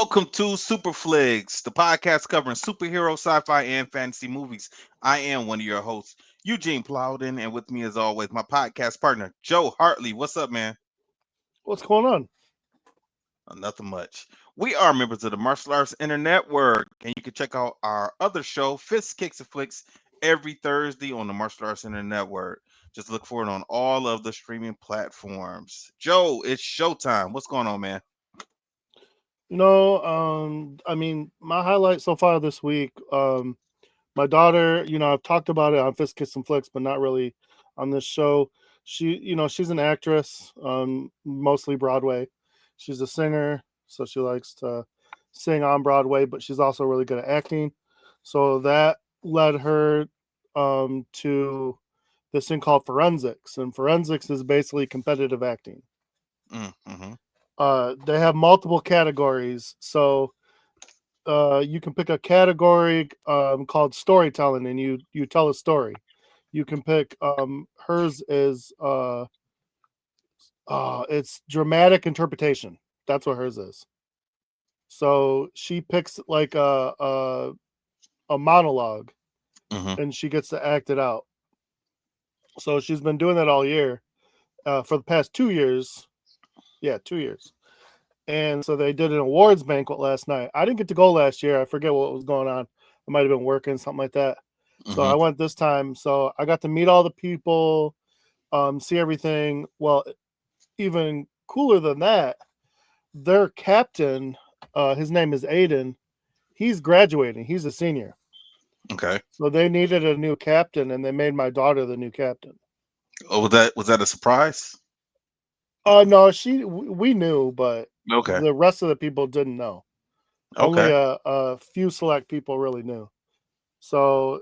Welcome to Super Flixx, the podcast covering superhero, sci-fi, and fantasy movies. I am one of your hosts, Eugene Plowden, and with me, as always, my podcast partner, Joe Hartley. What's up, man? What's going on? Nothing much. We are members of the Martial Arts InterNetwork, and you can check out our other show, Fists, Kicks, and Flicks, every Thursday on the Martial Arts InterNetwork. Just look for it on all of the streaming platforms. Joe, it's showtime. What's going on, man? My highlight so far this week, my daughter, I've talked about it on Fist Kiss and Flicks, but not really on this show. She's an actress, mostly Broadway. She's a singer, so she likes to sing on Broadway, but she's also really good at acting. So that led her to this thing called forensics, and forensics is basically competitive acting. Mm-hmm. They have multiple categories, so you can pick a category called storytelling, and you tell a story. You can pick hers is it's dramatic interpretation. That's what hers is. So she picks like a monologue, Mm-hmm. and she gets to act it out. So she's been doing that all year for the past 2 years. Yeah, 2 years. And so they did an awards banquet last night. I didn't get to go last year. I forget what was going on. I might have been working, something like that. So Mm-hmm. I went this time. So I got to meet all the people, see everything. Well, even cooler than that, their captain, his name is Aiden. He's graduating. He's a senior. Okay. So they needed a new captain, and they made my daughter the new captain. Oh, was that a surprise? No, we knew, but Okay. the rest of the people didn't know. Only Okay. a few select people really knew. So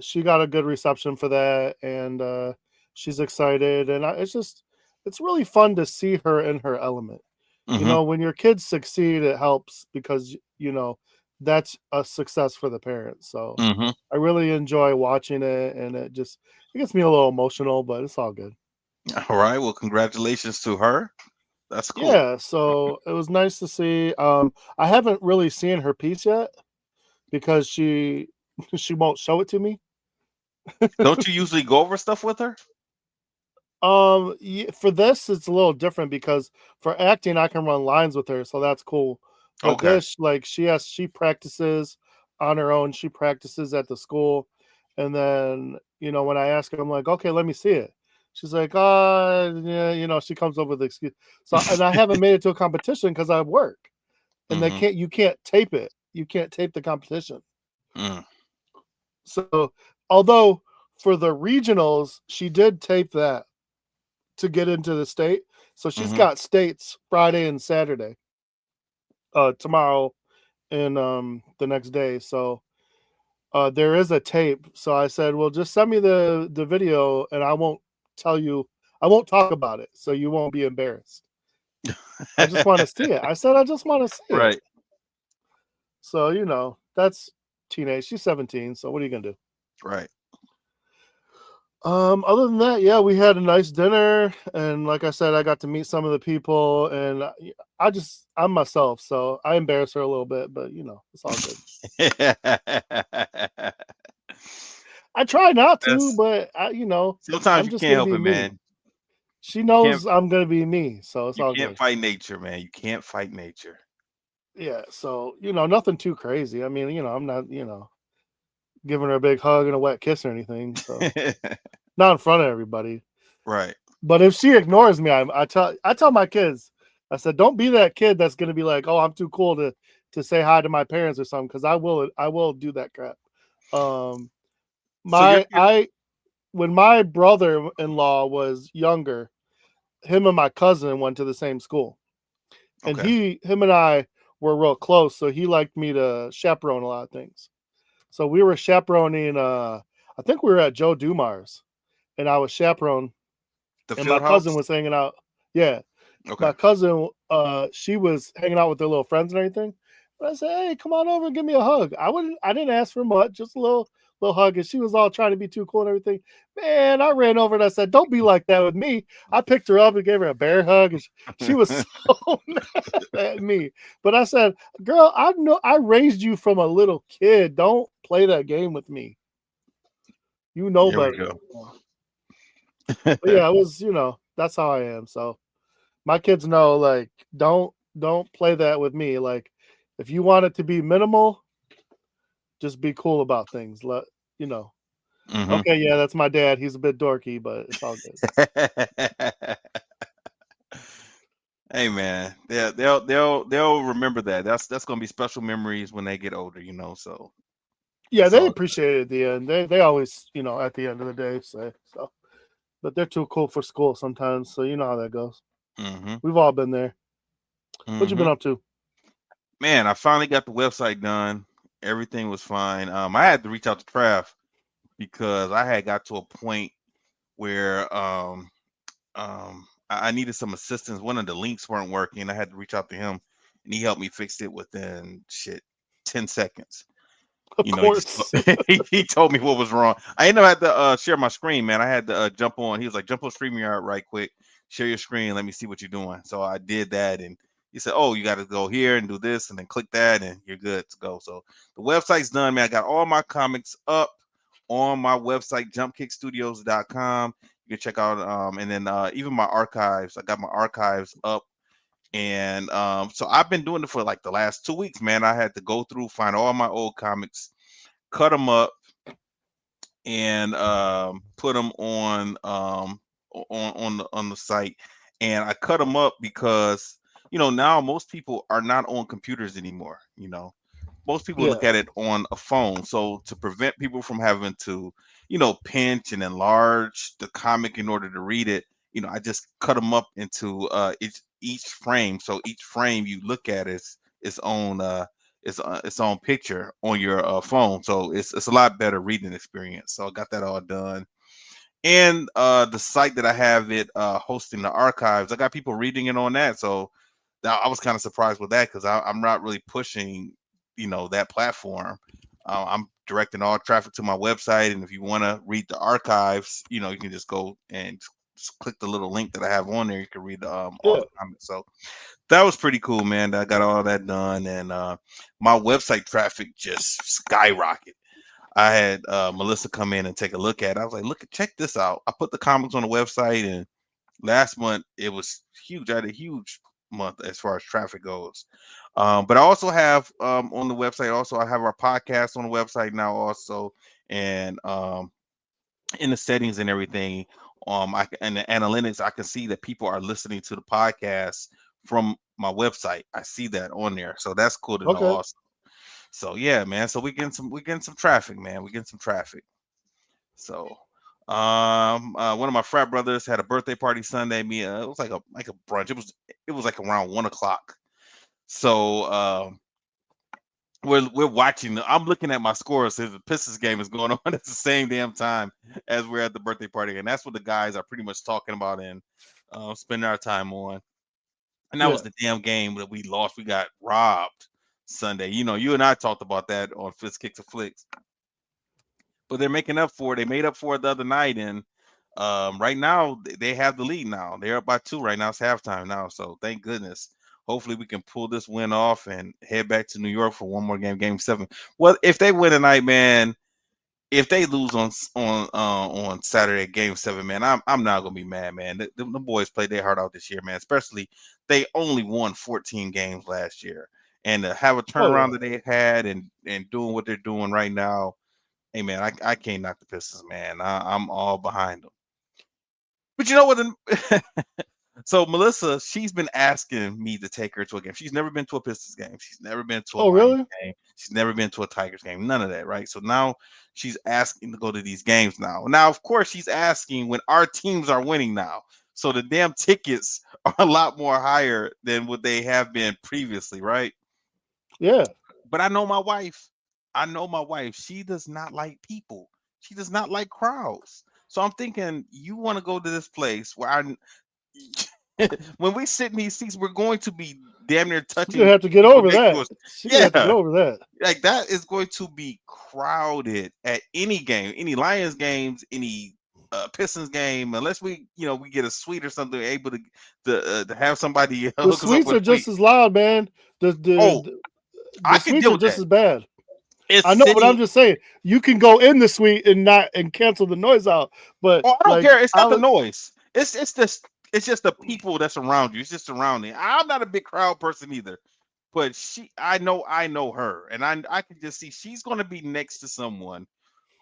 she got a good reception for that, and she's excited. And it's really fun to see her in her element. Mm-hmm. When your kids succeed, it helps because that's a success for the parents. So Mm-hmm. I really enjoy watching it, and it gets me a little emotional, but it's all good. All right. Well, congratulations to her. That's cool. Yeah, so it was nice to see. I haven't really seen her piece yet because she she won't show it to me. Don't you usually go over stuff with her? For this, it's a little different because for acting, I can run lines with her, so that's cool. But Okay. this, like, she practices on her own. She practices at the school, and then when I ask her, I'm like, okay, let me see it. She's like, yeah, she comes up with an excuse. So, and I haven't made it to a competition because I work, and Mm-hmm. you can't tape it. You can't tape the competition. Mm. So, although for the regionals, she did tape that to get into the state. So she's Mm-hmm. got states Friday and Saturday, tomorrow and the next day. So there is a tape. So I said, well, just send me the video, and tell you, I won't talk about it, so you won't be embarrassed. I just want to see it. I said, I just want to see it. Right. So that's teenage. She's 17. So what are you gonna do? Right. Other than that, yeah, we had a nice dinner, and like I said, I got to meet some of the people, and I'm myself, so I embarrass her a little bit, but it's all good. I try not to, That's but sometimes I'm you just can't gonna help be it, me. man. She You can't knows I'm gonna be me, so it's you all can't good. fight nature, man. You can't fight nature. Yeah, so nothing too crazy. I mean, I'm not giving her a big hug and a wet kiss or anything, so not in front of everybody. Right. But if she ignores me, I tell my kids, I said, don't be that kid that's gonna be like, oh, I'm too cool to say hi to my parents or something, because I will do that crap. Um, So your my kid I when my brother-in-law was younger, him and my cousin went to the same school, and okay. him and I were real close, so he liked me to chaperone a lot of things. So we were chaperoning. I think we were at Joe Dumar's, and I was chaperone, The and field my cousin house? was hanging out. Yeah, Okay. my cousin, she was hanging out with their little friends and everything. But I said, "Hey, come on over and give me a hug." I didn't ask for much, just a little hug, and she was all trying to be too cool and everything. Man, I ran over and I said, "Don't be like that with me." I picked her up and gave her a bear hug, and she was so mad at me. But I said, "Girl, I know I raised you from a little kid. Don't play that game with me. You know There we better." go. But yeah, it was, that's how I am. So my kids know, like, don't play that with me. Like, if you want it to be minimal, just be cool about things. You know, Hmm. okay, yeah, that's my dad. He's a bit dorky, but it's all good. Hey man, they'll remember that. That's gonna be special memories when they get older, So Yeah, it's they all appreciate it at the end. They always, at the end of the day say so. But they're too cool for school sometimes, so you know how that goes. good. Hmm. We've all been there. What you been Hmm. up to? Man, I finally got the website done. Everything was fine. I had to reach out to Trav because I had got to a point where I needed some assistance. One of the links weren't working. I had to reach out to him, and he helped me fix it within 10 seconds. Of He just course. he told me what was wrong. I ended up had to share my screen, man. I had to jump on. He was like, jump on StreamYard right quick, share your screen, let me see what you're doing. So I did that, and he said, oh, you got to go here and do this, and then click that, and you're good to go. So the website's done, man. I got all my comics up on my website, jumpkickstudios.com. You can check out, and then even my archives. I got my archives up. And so I've been doing it for like the last 2 weeks, man. I had to go through, find all my old comics, cut them up, and put them on the site. And I cut them up because now most people are not on computers anymore. Most people Yeah, look at it on a phone. So to prevent people from having to pinch and enlarge the comic in order to read it, I just cut them up into each frame. So each frame you look at is its own its own picture on your phone. So it's a lot better reading experience. So I got that all done. And the site that I have it hosting the archives, I got people reading it on that. So I was kind of surprised with that because I'm not really pushing, that platform. I'm directing all traffic to my website, and if you want to read the archives, you can just go and just click the little link that I have on there. You can read all yeah, the comments. So that was pretty cool, man. I got all that done, and my website traffic just skyrocketed. I had Melissa come in and take a look at it. I was like, look, check this out. I put the comics on the website, and last month it was huge. I had a huge month as far as traffic goes. But I also have on the website. Also, I have our podcast on the website now. Also, and in the settings and everything, and the analytics, I can see that people are listening to the podcast from my website. I see that on there, so that's cool to know. okay. Also, so yeah, man. So we getting some traffic, man. We getting some traffic. So, one of my frat brothers had a birthday party Sunday. It was like a brunch. It was like around 1 o'clock. So, we're watching. I'm looking at my scores. Since the Pistons game is going on at the same damn time as we're at the birthday party, and that's what the guys are pretty much talking about and spending our time on. And that Yeah, was the damn game that we lost. We got robbed Sunday. You and I talked about that on Fist Kicks and Flicks, but they're making up for it. They made up for it the other night, and right now they have the lead. Now they're up by two. Right now it's halftime now, so thank goodness. Hopefully we can pull this win off and head back to New York for one more game, Game 7. Well, if they win tonight, man, if they lose on Saturday, Game 7, man, I'm not gonna be mad, man. The boys played their heart out this year, man. Especially they only won 14 games last year, and to have a oh turnaround yeah, that they had and doing what they're doing right now, hey man, I can't knock the Pistons, man. I'm all behind them. But you know what? So Melissa, she's been asking me to take her to a game. She's never been to a Pistons game. She's never been to a oh Miami really? game. She's never been to a Tigers game. None of that, right? So now she's asking to go to these games now. Now, of course, she's asking when our teams are winning now. So the damn tickets are a lot more higher than what they have been previously, right? Yeah, But I know my wife. I know my wife. She does not like people. She does not like crowds. So I'm thinking, you want to go to this place where I, when we sit in these seats, we're going to be damn near She's gonna touching have to get people over next to that. us. She's gonna have to get Yeah, over that. like that is going to be crowded at any game, any Lions games, any Pistons game, unless we get a suite or something, able to have somebody The hook us up suites with are a suite. just as loud, man. The Oh, the I the can suites deal are with just that. as bad. It's I know, but I'm sitting. just saying you can go in the suite and not and cancel the noise out. But Oh, I don't like care. It's I not the was, noise. It's just the people that's around you. It's just surrounding. I'm not a big crowd person either. But I know her, and I can just see she's gonna be next to someone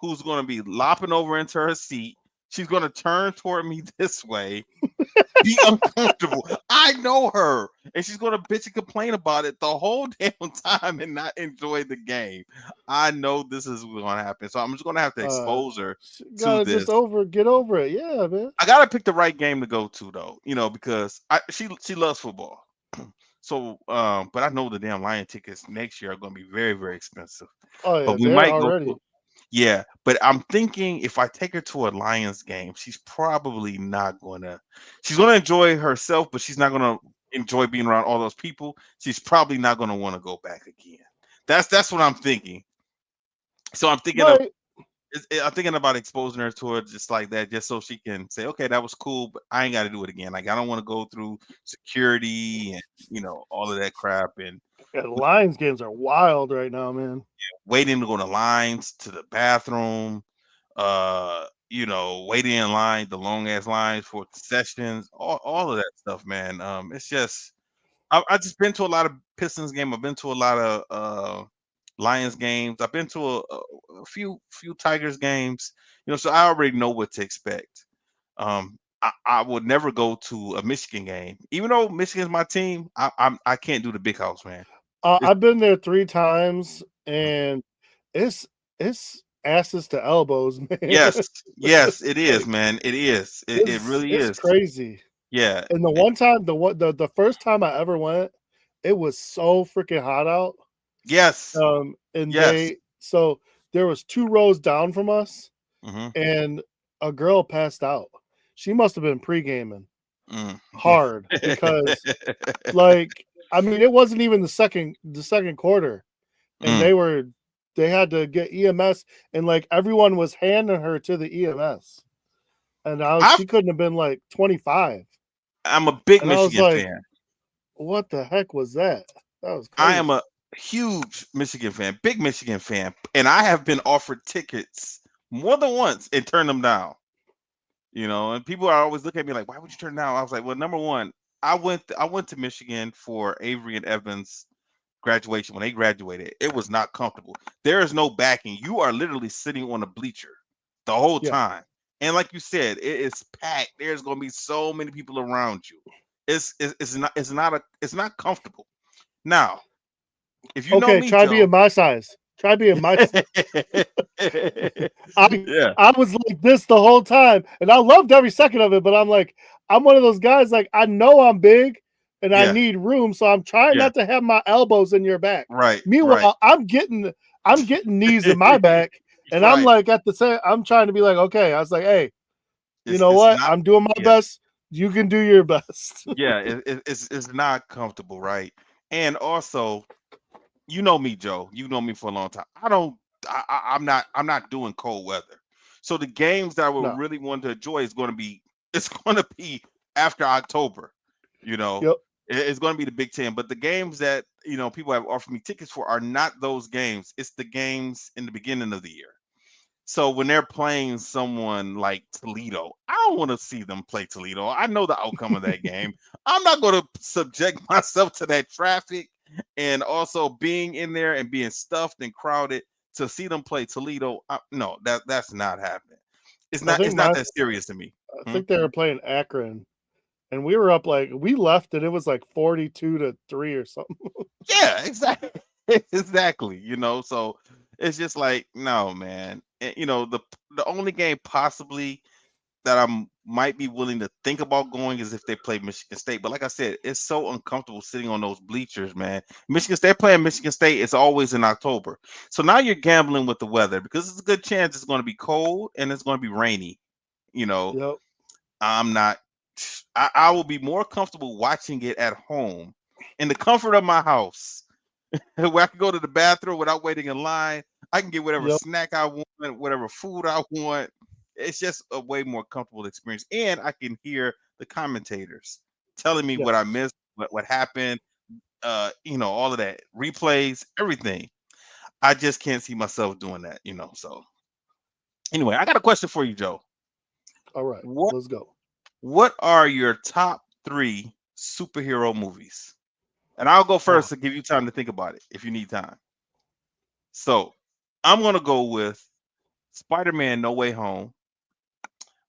who's gonna be lopping over into her seat. She's gonna turn toward me this way, be uncomfortable. I know her, and she's gonna bitch and complain about it the whole damn time and not enjoy the game. I know this is gonna happen, so I'm just gonna have to uh, expose her to gotta just this. get over it. Yeah, man. I gotta pick the right game to go to though, because she loves football. So, but I know the damn Lion tickets next year are gonna be very, very expensive. Oh But yeah, we they're might go to already. yeah. But I'm thinking if I take her to a Lions game, she's probably not gonna. She's gonna enjoy herself, but she's not gonna enjoy being around all those people. She's probably not gonna want to go back again. That's what I'm thinking. So Right. I'm thinking about exposing her to it just like that, just so she can say, "Okay, that was cool, but I ain't got to do it again." Like I don't want to go through security and all of that crap and Yeah, the Lions games are wild right now, man. waiting to go to lines to the bathroom, waiting in line, the long ass lines for concessions, all of that stuff, man. It's just I just been to a lot of Pistons game. I've been to a lot of Lions games. I've been to a few Tigers games. So I already know what to expect. I would never go to a Michigan game, even though Michigan's my team. I can't do the big house, man. It's, I've been there 3 times, and it's it's asses to elbows, man. yes, yes, it is, Like man. It is. It really it's is. crazy. Yeah. And the one time, the first time I ever went, it was so freaking hot out. Yes. And Yes. there was 2 rows down from us, Hmm. and a girl passed out. She must have been pre-gaming Mm, yeah. hard because, like, I mean, it wasn't even the second quarter, and Mm. they had to get EMS, and like everyone was handing her to the EMS, and I she couldn't have been like 25, I'm a big and I was Michigan like, fan. what the heck was that? That was I am crazy. a huge Michigan fan, big Michigan fan, and I have been offered tickets more than once and turned them down. And people are always looking at me like, "Why would you turn it down?" I was like, "Well, number one, I went to Michigan for Avery and Evans' graduation. When they graduated, it was not comfortable. There is no backing. You are literally sitting on a bleacher the whole Yeah. time, and like you said, it is packed. There's going to be so many people around you. It's not comfortable. Now, if you know Okay, me, try being Joe. my size. Try being my size. I Yeah, I was like this the whole time, and I loved every second of it. But I'm like, I'm one of those guys. Like I know I'm big, and I yeah, need room, so I'm trying yeah. not to have my elbows in your back. Right, right, Meanwhile, I'm getting knees in my back, and I'm right. like at the same. I'm trying to be like, okay. I was like, hey, you It's know it's what? not. I'm doing my Yeah, best. You can do your best. yeah. It's not comfortable, right? And also, you know me, Joe. You know me for a long time. I don't. I'm not doing cold weather. So the games that I would No. really want to enjoy is going to be. It's going to be after October. You know, Yep. it's going to be the Big Ten. But the games that people have offered me tickets for are not those games. It's the games in the beginning of the year. So when they're playing someone like Toledo, I don't want to see them play Toledo. I know the outcome of that game. I'm not going to subject myself to that traffic and also being in there and being stuffed and crowded to see them play Toledo. No, that's not happening. It's I not. think It's not my that serious to me. I Hmm? think they were playing Akron, and we were up like we left and it was like 42-3 or something. Yeah, exactly. Exactly. So it's just like no, man. The only game possibly that might be willing to think about going is if they play Michigan State. But like I said, it's so uncomfortable sitting on those bleachers, man. Michigan State playing Michigan State. It's always in October, so now you're gambling with the weather because it's a good chance it's going to be cold and it's going to be rainy. You know, Yep. I'm not. I will be more comfortable watching it at home in the comfort of my house, where I can go to the bathroom without waiting in line. I can get whatever Yep. snack I want, whatever food I want. It's just a way more comfortable experience, and I can hear the commentators telling me what I Yes. missed, what happened. All of that replays, everything. I just can't see myself doing that. So anyway, I got a question for you, Joe. All right. What Let's go. What are your top three superhero movies? And I'll go first Oh, to give you time to think about it if you need time. So I'm gonna go with Spider-Man No Way Home.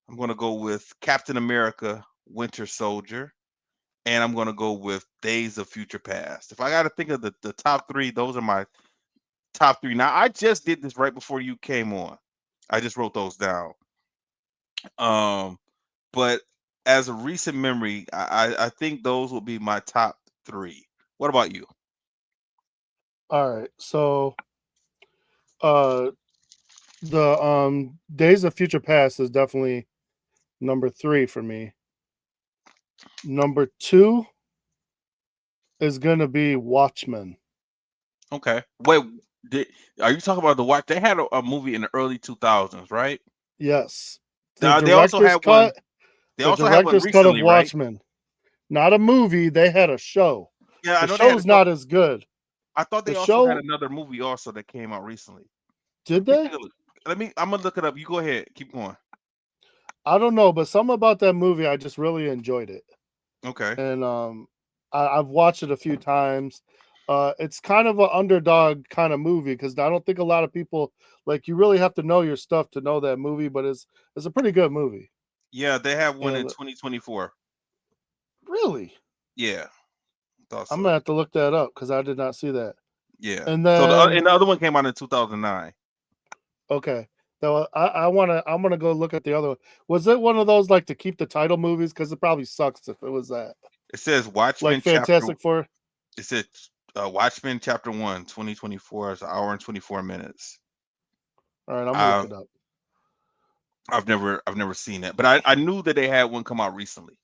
I'm gonna go with Captain America Winter Soldier. And I'm gonna go with Days of Future Past. If I gotta think of the top three, those are my top three. Now I just did this right before you came on. I just wrote those down. Um, but as a recent memory, I think those will be my top three. What about you? all right. So, uh, the Days of Future Past is definitely number three for me. Number two is gonna be Watchmen. Okay. Wait, did, are you talking about the watch? They had a movie in the early 2000s, right? Yes, the They also director's had one. cut. They The also had one director's cut of recently, right? Watchmen, not a movie. They had a show. Yeah, I The know they had a show's show. not as good. I thought The they also had show, another movie also that came out recently. did Let me they? take a look. I'm gonna look it up. You go ahead. Keep going. I don't know, but something about that movie, I just really enjoyed it, Okay. and I've watched it a few times. It's kind of an underdog kind of movie because I don't think a lot of people like. You really have to know your stuff to know that movie, but it's a pretty good movie. Yeah, they have one in And 2024. really, Yeah, thought I'm gonna so. have to look that up because I did not see that. Yeah. And So then and the other one came out in 2009. okay, so I wanna go look at the other one. Was it one of those like to keep the title movies? Because it probably sucks if it was that. It says Like Watchmen chapter. Fantastic Four. It said Watchmen chapter 1, 2024 is an hour and 24 minutes. All right, I'm gonna look I it up. I've never seen it, but I knew that they had one come out recently.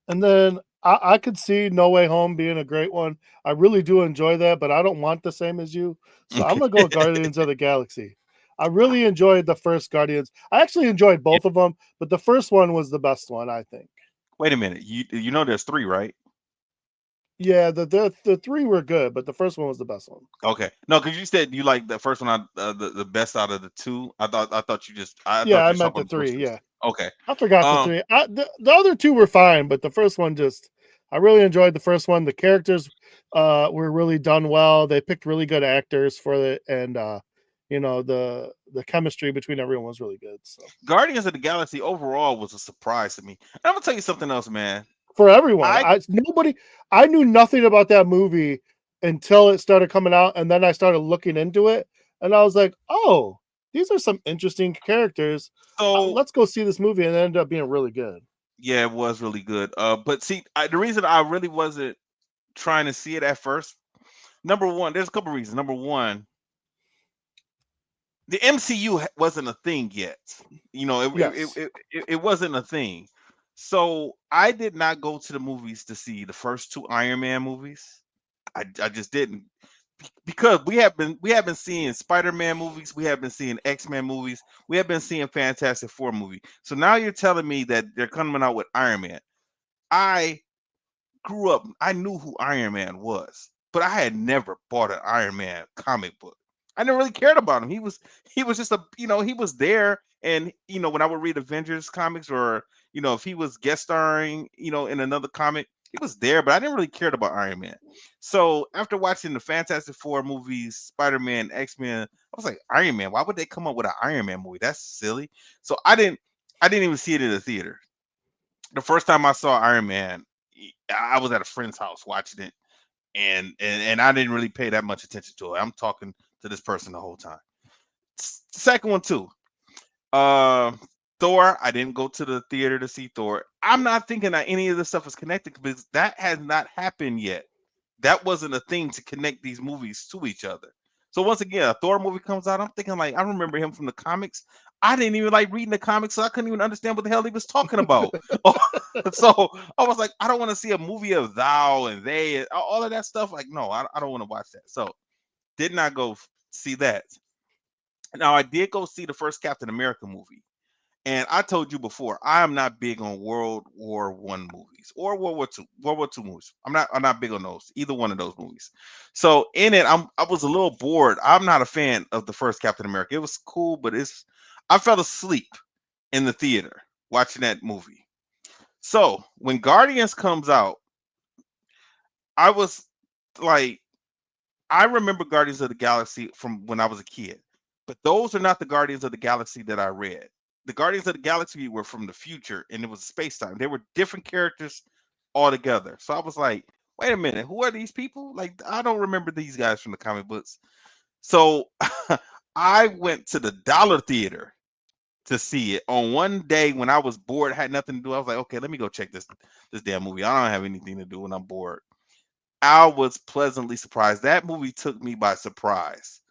And then I could see No Way Home being a great one. I really do enjoy that, but I don't want the same as you. So I'm Okay. gonna go with Guardians of the Galaxy. I really enjoyed the first Guardians. I actually enjoyed Yeah. both of them, but the first one was the best one, I think. Wait a minute. You know there's three, right? Yeah, the three were good, but the first one was the best one. Okay. No, because you said you like the first one out the best out of the two. I thought I Yeah, thought I you were meant talking the about the first three. two. Yeah, Okay. I forgot the Um, three. The other two were fine, but the first one just I really enjoyed the first one. The characters were really done well. They picked really good actors for it, and the chemistry between everyone was really good. So Guardians of the Galaxy overall was a surprise to me. And I'm gonna tell you something else, man. for everyone, I I knew nothing about that movie until it started coming out, and then I started looking into it, and I was like, oh, these are some interesting characters. so Let's go see this movie, and it ended up being really good. yeah, it was really good. But see, the reason I really wasn't trying to see it at first, number one, there's a couple reasons. Number one, the MCU wasn't a thing yet. Yes. It wasn't a thing. So I did not go to the movies to see the first two Iron Man movies. I just didn't because we have been seeing Spider-Man movies, we have been seeing X-Men movies, we have been seeing Fantastic Four movie. So now you're telling me that they're coming out with Iron Man. I grew up, I knew who Iron Man was, but I had never bought an Iron Man comic book. I never really cared about him. He was just he was there, and when I would read Avengers comics, or if he was guest starring, in another comic, he was there, but I didn't really cared about Iron Man. So after watching the Fantastic Four movies, Spider-Man, X-Men, I was like, Iron Man, why would they come up with an Iron Man movie? That's silly. So I didn't even see it in the theater. The first time I saw Iron Man, I was at a friend's house watching it, and I didn't really pay that much attention to it. I'm talking to this person the whole time. Second one too. Uh, Thor. I didn't go to the theater to see Thor. I'm not thinking that any of this stuff is connected because that has not happened yet. That wasn't a thing to connect these movies to each other. So once again, a Thor movie comes out, I'm thinking like I remember him from the comics. I didn't even like reading the comics, so I couldn't even understand what the hell he was talking about. So I was like, I don't want to see a movie of thou and they and all of that stuff. Like, no, I don't want to watch that. So did not go see that. Now I did go see the first Captain America movie. And I told you before, I am not big on World War I movies or World War II movies. I'm not big on those, either one of those movies. So in it, I was a little bored. I'm not a fan of the first Captain America. It was cool, but I fell asleep in the theater watching that movie. So when Guardians comes out, I was like, I remember Guardians of the Galaxy from when I was a kid, but those are not the Guardians of the Galaxy that I read. The Guardians of the Galaxy were from the future, and it was space time. They were different characters altogether. So I was like, wait a minute, who are these people? Like, I don't remember these guys from the comic books. So I went to the Dollar Theater to see it on one day when I was bored, had nothing to do. I was like, okay, let me go check this damn movie. I don't have anything to do when I'm bored. I was pleasantly surprised. That movie took me by surprise.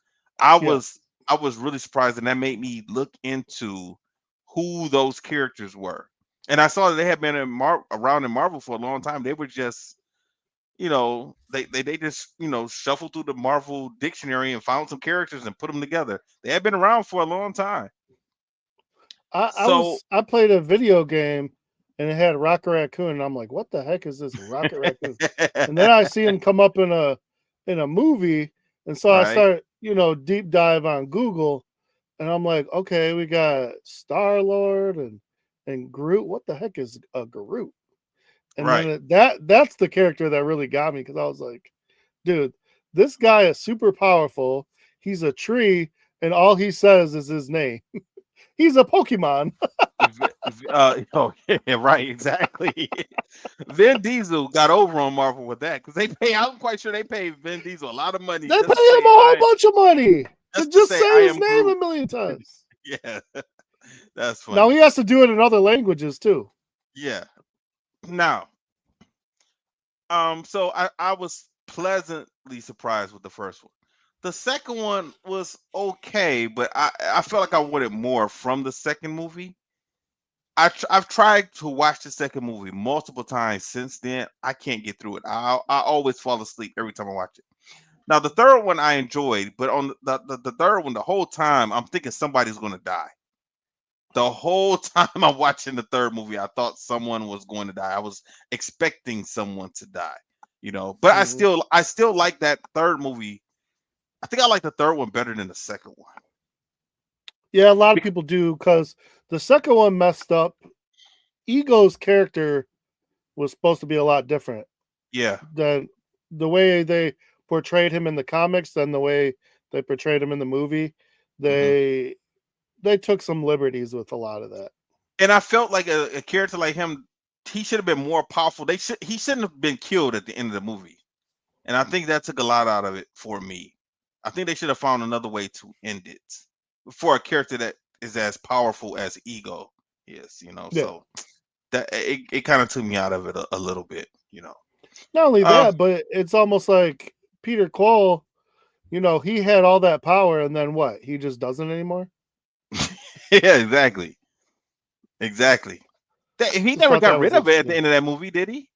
I Yeah. was I was really surprised, and that made me look into who those characters were. And I saw that they had been around in Marvel for a long time. They were just, they just, shuffled through the Marvel dictionary and found some characters and put them together. They had been around for a long time. So I played a video game and it had Rocket Raccoon, and I'm like, what the heck is this Rocket Raccoon? And then I see him come up in a movie, and so I right, start, deep dive on Google, and I'm like, okay, we got Star Lord and Groot. What the heck is a Groot? And then right. that's the character that really got me, because I was like, dude, this guy is super powerful. He's a tree, and all he says is his name. He's a Pokemon. Oh yeah, right, exactly. Vin Diesel got over on Marvel with that because they pay. I'm quite sure they paid Vin Diesel a lot of money They pay just to him a say whole bunch of money to just I say his am name Groot. a million times. Yeah, that's Now he funny. has to do it in other languages too. Yeah. Now, so I was pleasantly surprised with the first one. The second one was okay, but I felt like I wanted more from the second movie. I've tried to watch the second movie multiple times since then. I can't get through it. I always fall asleep every time I watch it. Now the third one I enjoyed, but on the third one, the whole time I'm thinking somebody's gonna die. The whole time I'm watching the third movie, I thought someone was going to die. I was expecting someone to die, But I Hmm. still I still like that third movie. I think I like the third one better than the second one. Yeah, a lot of Bec- people do, because the second one messed up. Ego's character was supposed to be a lot different yeah. than the way they portrayed him in the comics than the way they portrayed him in the movie. hmm They they took some liberties with a lot of that. And I felt like a character like him, he should have been more powerful. He shouldn't have been killed at the end of the movie. And I think that took a lot out of it for me. I think they should have found another way to end it for a character that is as powerful as Ego is. Yeah. So that it kind of took me out of it a little bit. Not only Um, that, but it's almost like Peter Quill, he had all that power, and then what? He just doesn't anymore? yeah, exactly, exactly. He Just never thought got that rid was of it at the interesting. end of that movie, did he?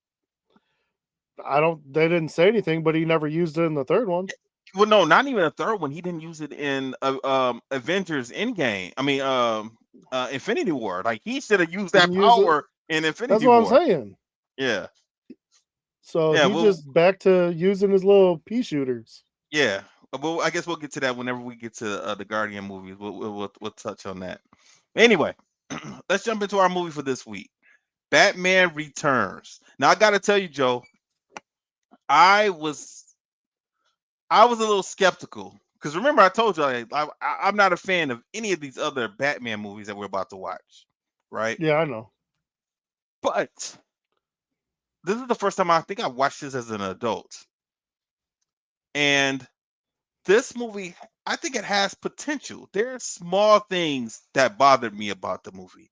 I don't They didn't say anything, but he never used it in the third one. Well, no, not even a third one. He didn't use it in Avengers Endgame. I mean, Infinity War. Like he should have used that Didn't use it. power in That's Infinity what I'm War. saying. Yeah, So yeah. he Well, just back to using his little pea shooters. yeah. Well, I guess we'll get to that whenever we get to the Guardian movies. We'll touch on that. Anyway, let's jump into our movie for this week. Batman Returns. Now I got to tell you, Joe, I was I was a little skeptical because remember I told you I'm not a fan of any of these other Batman movies that we're about to watch, right? Yeah, I know. But this is the first time I think I watched this as an adult, and this movie I think it has potential. There are small things that bothered me about the movie,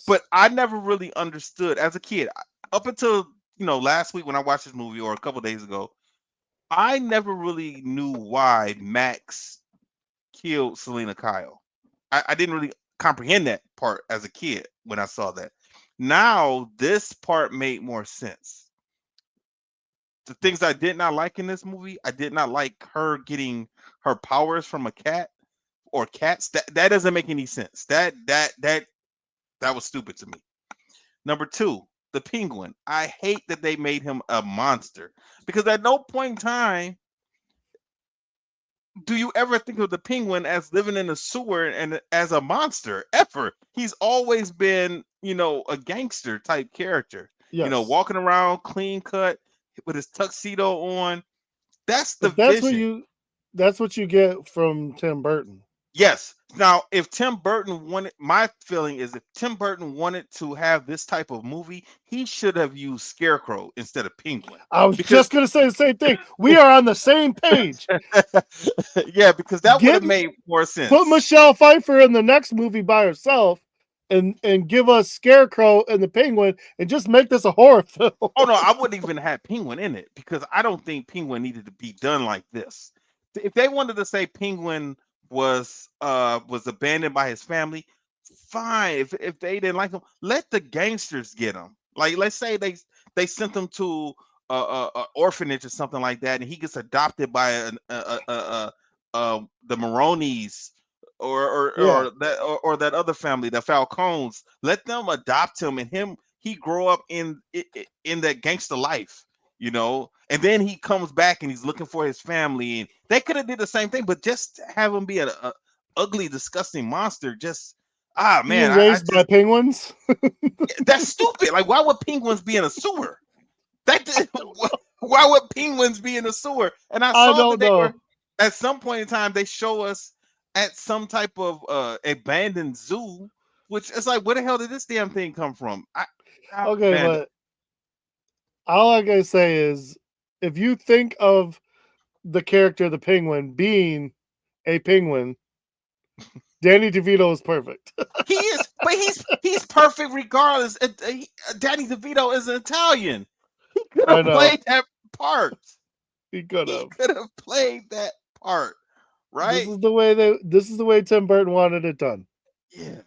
but Yes. I never really understood as a kid up until last week when I watched this movie or a couple days ago. I never really knew why Max killed Selena Kyle. I didn't really comprehend that part as a kid when I saw that. Now this part made more sense. The things I did not like in this movie, I did not like her getting her powers from a cat or cats. That doesn't make any sense. That was stupid to me. Number two, the penguin. I hate that they made him a monster because at no point in time do you ever think of the penguin as living in a sewer and as a monster ever. He's always been, a gangster type character. Yes, Walking around clean cut with his tuxedo on. That's the but that's vision. what you get from Tim Burton. Yes. Now, if Tim Burton wanted, my feeling is if Tim Burton wanted to have this type of movie, he should have used Scarecrow instead of Penguin. I was Because just gonna say the same thing. We are on the same page. yeah, because that would Get have made more Put sense. Michelle Pfeiffer in the next movie by herself, and give us Scarecrow and the Penguin, and just make this a horror film. Oh no, I wouldn't even have Penguin in it because I don't think Penguin needed to be done like this. If they wanted to say Penguin was abandoned by his family, fine. If they didn't like him, let the gangsters get him. Like let's say they sent him to a orphanage or something like that, and he gets adopted by the Maronis Yeah, or that other family, the Falcones. Let them adopt him, and he grow up in that gangster life, and then he comes back and he's looking for his family, and they could have did the same thing, but just have him be a ugly, disgusting monster. Just man, being I raised by just penguins. that's stupid. Like, why would penguins be in a sewer? That why would penguins be in a sewer? And I I saw that don't they were know. at some point in time they show us at some type of abandoned zoo, which is like, where the hell did this damn thing come from? Okay, Man, but all I gotta say is, if you think of the character of the Penguin being a penguin, Danny DeVito is perfect. he is, but he's perfect regardless. Danny DeVito is an Italian. He could I have know played that part. he could He have. could have played that part, This right? is the way This is the way Tim Burton wanted it done. Yeah.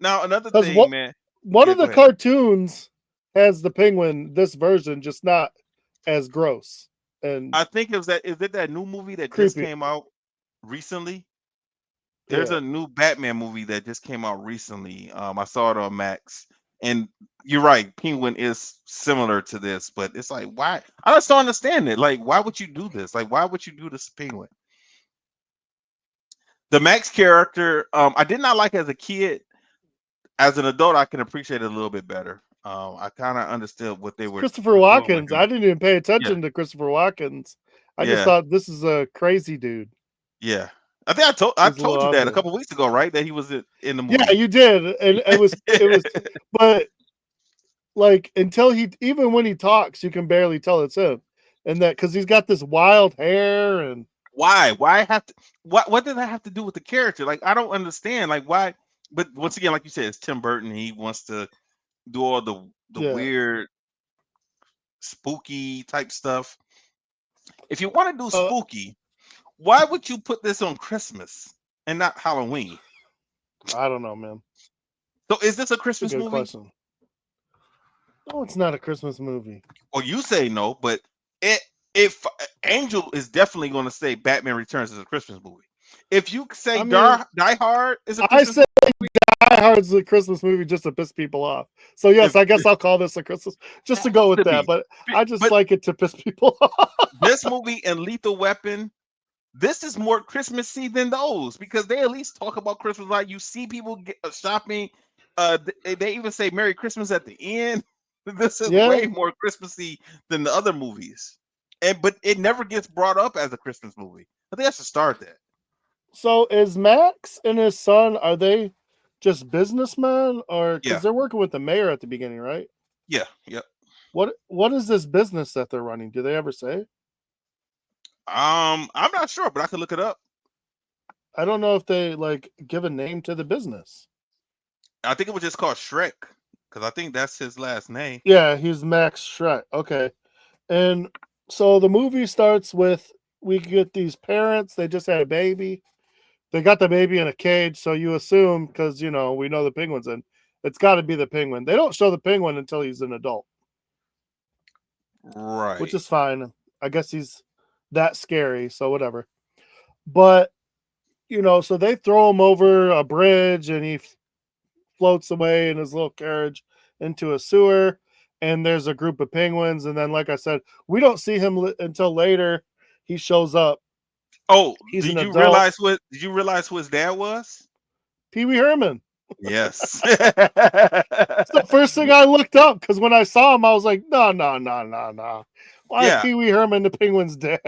Now another Because thing, man. one Yeah, of go the ahead. cartoons has the penguin. This version just not as gross and I think it was that. Is it that new movie that just creepy. came out recently? There's Yeah. a new Batman movie that just came out recently. I saw it on Max, and you're right. Penguin is similar to this, but it's like, why? I just don't understand it. Like, why would you do this? Like, why would you do this to Penguin? The Max character, I did not like as a kid. As an adult, I can appreciate it a little bit better. I kind of understood what they It's were Christopher doing with Watkins. him. I didn't even pay Yeah, attention to Christopher Watkins. I just yeah, thought this is a crazy dude. yeah. I think I He's a little told you out that a there. couple weeks ago, right? That he was in the Yeah, movie. you did, and it was, but like until he even when he talks, you can barely tell it's him, and that because he's got this wild hair and Why? Why have to? What did that have to do with the character? Like, I don't understand. Like, why? But once again, like you said, it's Tim Burton. He wants to do all the yeah. weird, spooky type stuff. If you want to do Uh, spooky, why would you put this on Christmas and not Halloween? I don't know, man. So, is this a It's a Christmas good movie? question. No, it's not a Christmas movie. Or you say no, but it if Angel is definitely going to say Batman Returns is a Christmas movie. If you say I mean, Die Hard is a I Christmas say Die Hard's a Christmas movie just to piss people off. So yes, movie, I guess I'll call this a Christmas just it to go has with to that. be. But I just But like it to piss people off. this movie and Lethal Weapon, this is more Christmassy than those because they at least talk about Christmas. Like you see people shopping. They even say Merry Christmas at the end. This is Yeah. way more Christmassy than the other movies, but it never gets brought up as a Christmas movie. I think I should start that. So is Max and his son, are they just businessmen, or Yeah, because they're working with the mayor at the beginning, right? yeah, yeah. What is this business that they're running? Do they ever say? I'm not sure, but I could look it up. I don't know if they like give a name to the business. I think it was just called Shrek because I think that's his last name. Yeah, he's Max Shrek. Okay. And so the movie starts with we get these parents, they just had a baby. they got the baby in a cage, so you assume because we know the penguin's in. It's got to be the penguin. They don't show the penguin until he's an adult, which Right. is fine. I guess he's that scary, so whatever. But so they throw him over a bridge, and he floats away in his little carriage into a sewer. And there's a group of penguins, and then, like I said, we don't see him until later. He shows up. Oh, He's an adult. did you realize who his dad was? Pee Wee Herman. Yes. It's the first thing I looked up because when I saw him, I was like, no, no, no, no, no. Why Yeah, Pee Wee Herman the penguin's dad?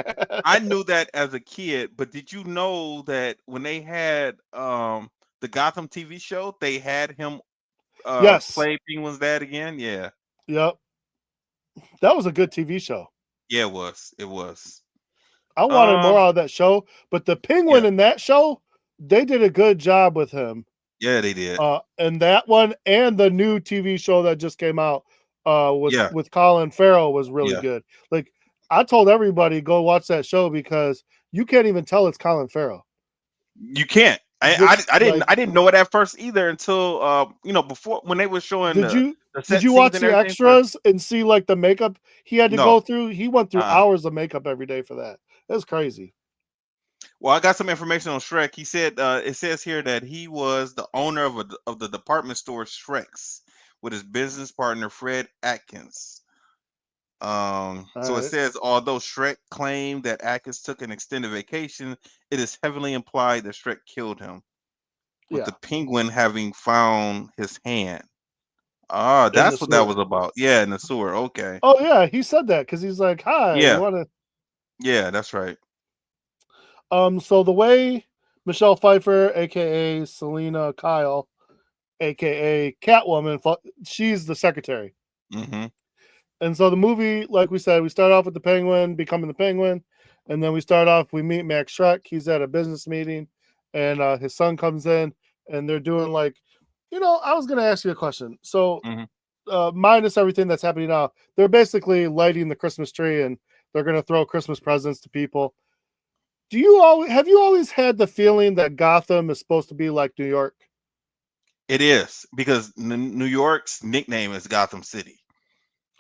I knew that as a kid, but did you know that when they had the Gotham TV show, they had him Yes. play Penguin's dad again? Yeah. Yep. That was a good TV show. Yeah, it was. It was. I wanted more Um out of that show, but the penguin yeah. in that show, they did a good job with him. Yeah, they did. And that one and the new TV show that just came out was Yeah. with Colin Farrell was really Yeah. good. Like I told everybody go watch that show because you can't even tell it's Colin Farrell. You can't. Which like I didn't know it at first either until before when they were showing did you the did set you scenes watch and the everything for extras and see like the makeup he had to no. go through? He went through Uh hours of makeup every day for that. That's crazy. Well, I got some information on Shrek. He said it says here that he was the owner of the department store Shrek's with his business partner Fred Atkins. All So it right. says although Shrek claimed that Atkins took an extended vacation, it is heavily implied that Shrek killed him, with the Yeah. penguin having found his hand. Ah, In the that's what that sewer. was about. Yeah, in the sewer. Okay. Oh yeah, he said that because he's like, "Hi, you Yeah. want to?" Yeah, that's right. So the way Michelle Pfeiffer, aka Selena Kyle, aka Catwoman, she's the secretary. Hmm. And so the movie, like we said, we start off with the Penguin becoming the Penguin, and then we meet Max Shrek. He's at a business meeting, and his son comes in, and they're doing like, I was gonna ask you a question. So Hmm. minus everything that's happening now, they're basically lighting the Christmas tree, and they're gonna throw Christmas presents to people. Have you always had the feeling that Gotham is supposed to be like New York? It is because New York's nickname is Gotham City.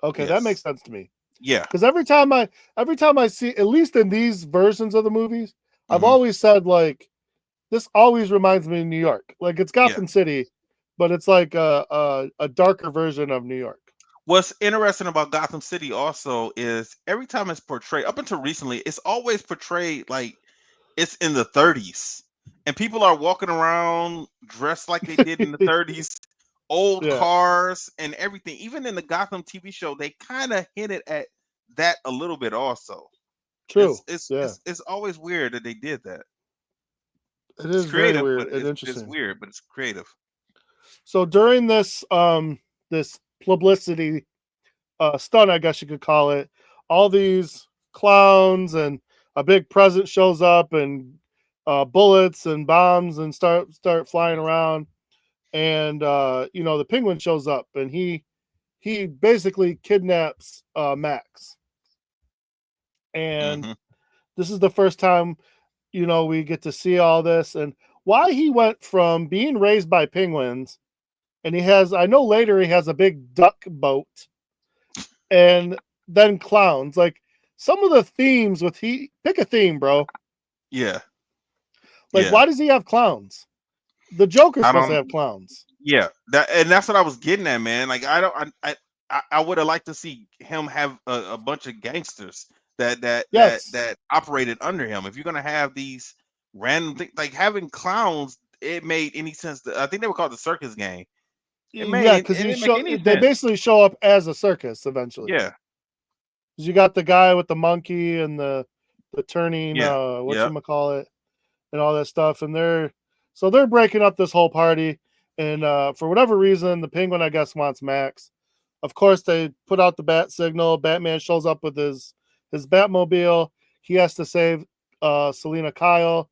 Okay, that makes Yes. sense to me. Yeah. Because every time I see, at least in these versions of the movies, I've Hmm. always said like this always reminds me of New York. Like it's Yeah. Gotham City, but it's like a darker version of New York. What's interesting about Gotham City also is every time it's portrayed, up until recently, it's always portrayed like it's in the 30s. And people are walking around dressed like they did in the 30s, old Yeah, cars and everything. Even in the Gotham TV show, they kind of hinted at that a little bit also. true. Yeah, It's always weird that they did that. it It's is very creative, weird but and it's interesting. weird, but it's creative. So during this publicity stunt, I guess you could call it, all these clowns and a big present shows up and bullets and bombs and start flying around, and the penguin shows up and he basically kidnaps Max, and Hmm. this is the first time we get to see all this and why he went from being raised by penguins, and I know later he has a big duck boat, and then clowns. Like some of the themes with he pick a theme, bro. Yeah, Like yeah. why does he have clowns? The Joker's I supposed to don't. have clowns. Yeah, that's what I was getting at, man. Like I don't, I would have liked to see him have a bunch of gangsters Yes. that operated under him. If you're gonna have these random things, like having clowns, it made any sense. I think they were called the circus gang. Yeah, It because didn't make any they sense. basically show up as a circus eventually. Yeah, 'Cause you got the guy with the monkey and the turning yeah, what yeah. you call it and all that stuff, and they're breaking up this whole party, and for whatever reason the penguin I guess wants Max. Of course they put out the bat signal. Batman shows up with his Batmobile. He has to save Selena Kyle.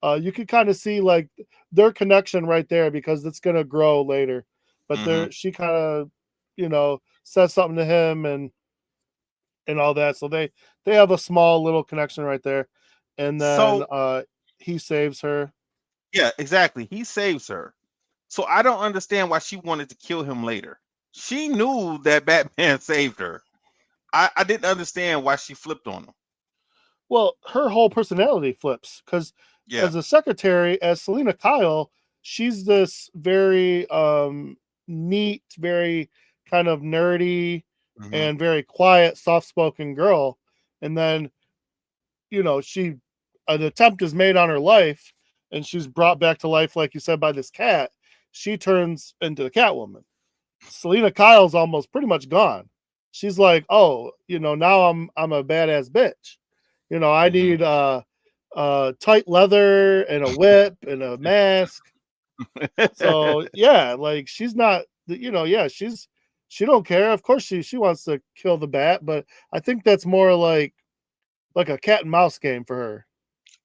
You could kind of see like their connection right there because it's gonna grow later. But Hmm. she kind of says something to him and all that. So they have a small little connection right there, and then So he saves her. Yeah, exactly. He saves her. So I don't understand why she wanted to kill him later. She knew that Batman saved her. I didn't understand why she flipped on him. Well, her whole personality flips because Yeah. as a secretary, as Selena Kyle, she's this very neat, very kind of nerdy, Hmm. and very quiet, soft-spoken girl. And then she an attempt is made on her life, and she's brought back to life, like you said, by this cat. She turns into the Catwoman. Selena Kyle's almost pretty much gone. She's like, oh, now I'm a badass bitch. I Hmm. need tight leather and a whip and a mask. So yeah, like she's not, yeah, she don't care. Of course, she wants to kill the bat, but I think that's more like a cat and mouse game for her.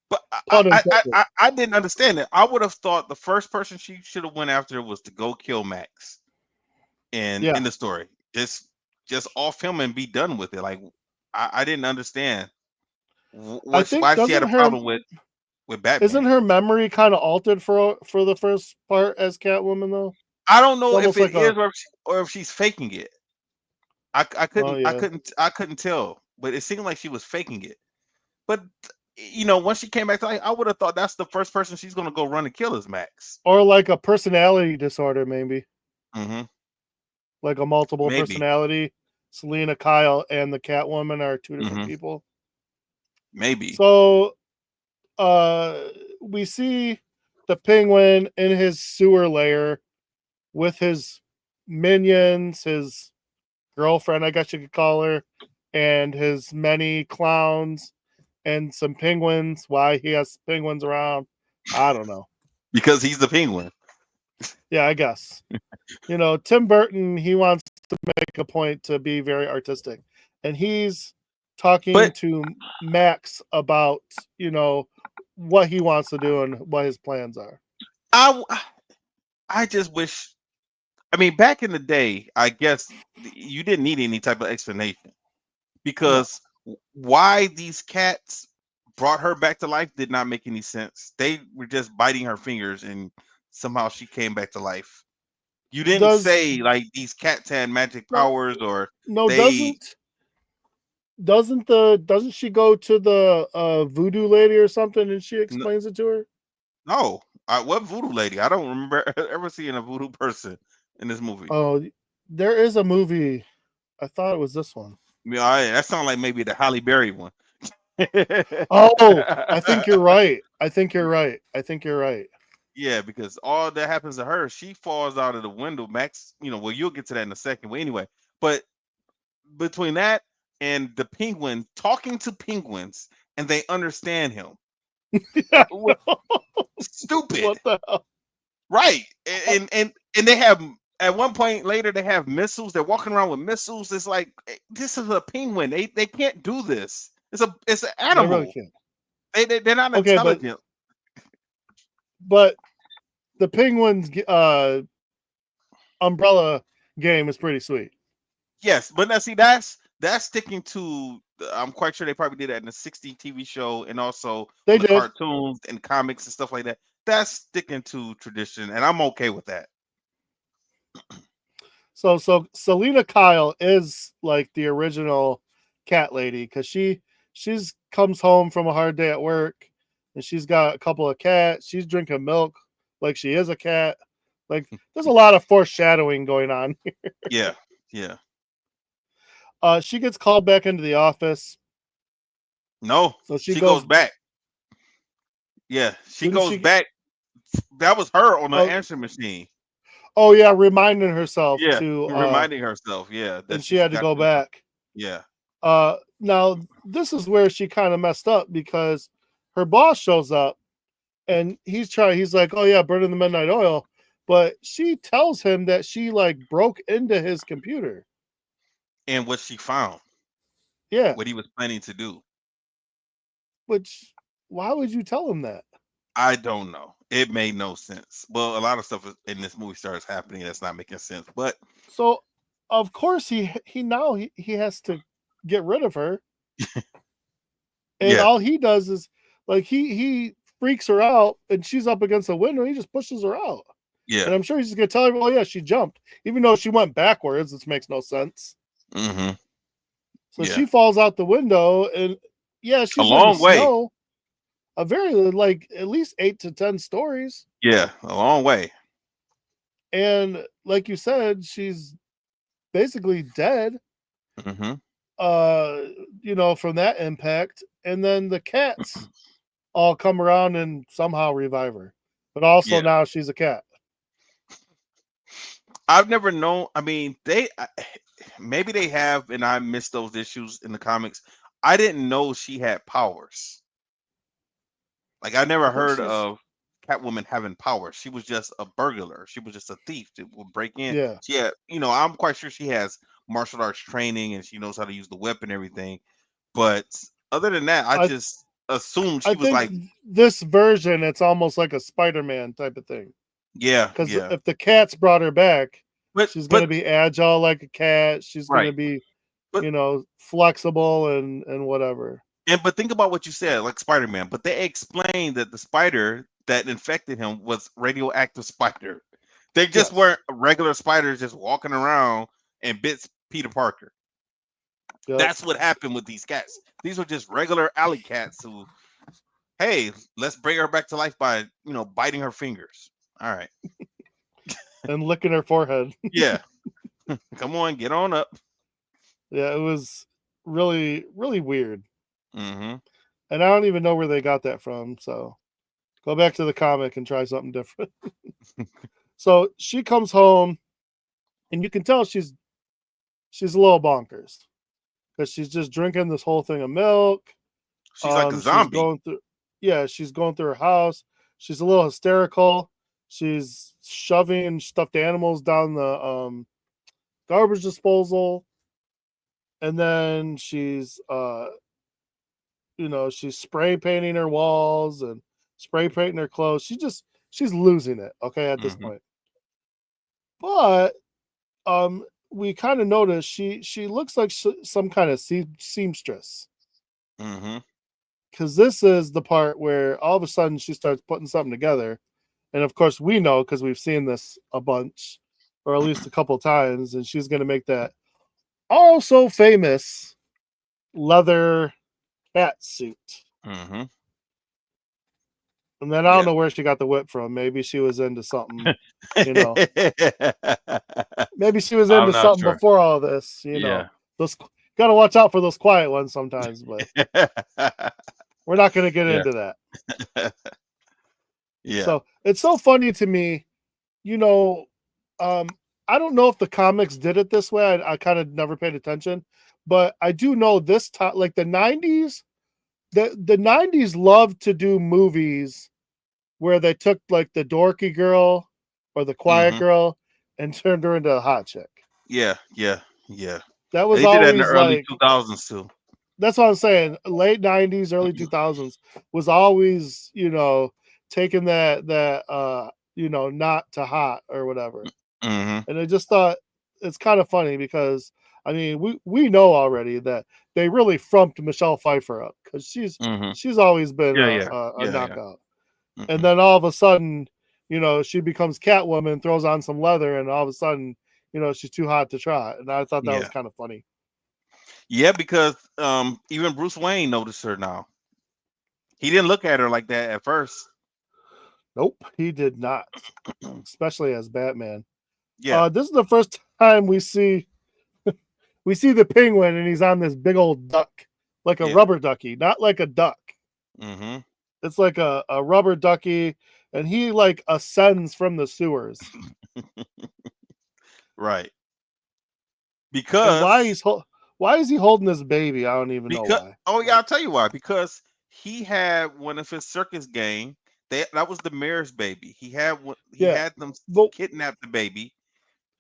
But Pun intended. I didn't understand it. I would have thought the first person she should have went after was to go kill Max in Yeah, the story. Just off him and be done with it. Like I didn't understand I what's think why she had doesn't a her problem with isn't Batman. her memory kind of altered for the first part as Catwoman though? I don't It's know if almost it like is a or if she's faking it. oh yeah. I couldn't tell, but it seemed like she was faking it. But once she came back to life, I would have thought that's the first person she's gonna go run and kill is Max. Or like a personality disorder, maybe. Hmm. Like a multiple Maybe. personality. Selena Kyle and the Catwoman are two different Hmm. people. Maybe. So uh we see the penguin in his sewer lair with his minions, his girlfriend, I guess you could call her, and his many clowns and some penguins. Why he has penguins around, I don't know. Because he's the penguin. Yeah, I guess. Tim Burton, he wants to make a point to be very artistic. And he's talking But to Max about, you know, what he wants to do and what his plans are. I w- I just wish. I mean, back in the day, I guess you didn't need any type of explanation No. because why these cats brought her back to life did not make any sense. They were just biting her fingers, and somehow she came back to life. You didn't Does say like these cats had magic no powers or no they. doesn't she go to the voodoo lady or something and she n- explains it to her? No, what voodoo lady? I don't remember ever seeing a voodoo person in this movie. Oh, there is a movie. I thought it was this one. That sounds like maybe the Halle Berry one. Oh, I think you're right. I think you're right. Yeah, because all that happens to her, she falls out of the window. Max, well, you'll get to that in a second. But anyway, but between that and the penguin talking to penguins and they understand him, Yeah, was stupid, what the hell? right? And they have at one point later they have missiles. They're walking around with missiles. It's like this is a penguin. They can't do this. It's an They really animal. can't. They're not Okay, intelligent. but the Penguins umbrella game is pretty sweet. Yes, but now see that's sticking to. I'm quite sure they probably did that in the '60s TV show and also on They the did. cartoons and comics and stuff like that. That's sticking to tradition, and I'm okay with that. So Selena Kyle is like the original cat lady because she's comes home from a hard day at work and she's got a couple of cats. She's drinking milk like she is a cat. Like there's a lot of foreshadowing going on. Yeah, yeah. She gets called back into the office, No, so she she goes goes. back. Yeah, she Didn't goes she? back. That was her on the Oh, answer machine. oh yeah, reminding herself Yeah, to reminding herself. Yeah, that and she she had to forgot go to do something. back. Yeah. Now this is where she kind of messed up because her boss shows up and he's like, oh yeah, burning the midnight oil, but she tells him that she like broke into his computer. And what she found, Yeah, what he was planning to do. which why would you tell him that? I don't know. It made no sense. Well, a lot of stuff in this movie starts happening that's not making sense. But So of course he has to get rid of her, and yeah, all he does is like he freaks her out, and she's up against the window. He just pushes her out, Yeah. and I'm sure he's just gonna tell her, "Oh yeah, she jumped," even though she went backwards, which makes no sense. Mm-hmm. So Yeah. she falls out the window, and yeah, A she's in the long way. snow. A very like at least 8 to 10 stories, Yeah, a long way. and like you said, she's basically dead. Mm-hmm. Uh, from that impact, and then the cats all come around and somehow revive her. But also Yeah. now she's a cat. I've never known. I mean, maybe they have, and I missed those issues in the comics. I didn't know she had powers. Like I never I think heard she's of Catwoman having powers. She was just a burglar. She was just a thief that would break in. yeah. She had, I'm quite sure she has martial arts training and she knows how to use the weapon and everything. But other than that, I I just assumed I she was think like, this version it's almost like a Spider-Man type of thing. yeah, Because yeah. if the cats brought her back, But she's gonna but be agile like a cat. She's right. gonna be, But flexible and whatever. but think about what you said, like Spider-Man. But they explained that the spider that infected him was radioactive spider. They just Yes. weren't regular spiders just walking around and bits Peter Parker. Yep. That's what happened with these cats. These were just regular alley cats who, hey, let's bring her back to life by, biting her fingers. All right. And licking her forehead. Yeah. Come on, get on up. Yeah, it was really, really weird. Hmm. And I don't even know where they got that from. So go back to the comic and try something different. So she comes home, and you can tell she's a little bonkers because she's just drinking this whole thing of milk. She's like a She's zombie. going through, yeah, she's going through her house. She's a little hysterical. She's shoving stuffed animals down the garbage disposal, and then she's spray painting her walls and spray painting her clothes. She's losing it. Okay, at this Hmm. point, but we kind of notice she looks like some kind of seamstress, Hmm. because this is the part where all of a sudden she starts putting something together, and of course we know because we've seen this a bunch, or at least a couple times, and she's going to make that also famous leather cat suit. Hmm. And then I don't Yeah. know where she got the whip from. Maybe she was into something, you know. Maybe she was I'm into not something sure. before all this, Yeah. Those gotta watch out for those quiet ones sometimes, but we're not gonna get Yeah. into that. Yeah. So it's so funny to me, you know. Um, I don't know if the comics did it this way. I kind of never paid attention, but I do know this time, like the 90s, the 90s loved to do movies where they took like the dorky girl or the quiet Hmm. girl and turned her into a hot chick. Yeah. Yeah. Yeah. That And was they did that in the always early like 2000s too. that's what I'm saying. Late 90s, early 2000s was always, taking that not to hot or whatever. Hmm. And I just thought it's kind of funny because I mean we know already that they really frumped Michelle Pfeiffer up because Hmm. she's always been Yeah. Yeah. a Yeah. Yeah. knockout. And Hmm. then all of a sudden, she becomes Catwoman, throws on some leather, and all of a sudden, she's too hot to try. And I thought that was Yeah. kind of funny. Yeah. Because even Bruce Wayne noticed her now. He didn't look at her like that at first. Nope, he did not, especially as Batman. Yeah. This is the first time we see the Penguin, and he's on this big old duck, like a Yeah. rubber ducky, not like a duck. Hmm. It's like a rubber ducky, and he like ascends from the sewers. Right. And Because why is he holding this baby? I don't even know because why. oh yeah, But I'll tell you why. Because he had one of his circus gang. That was the mayor's baby. He yeah, had them but kidnap the baby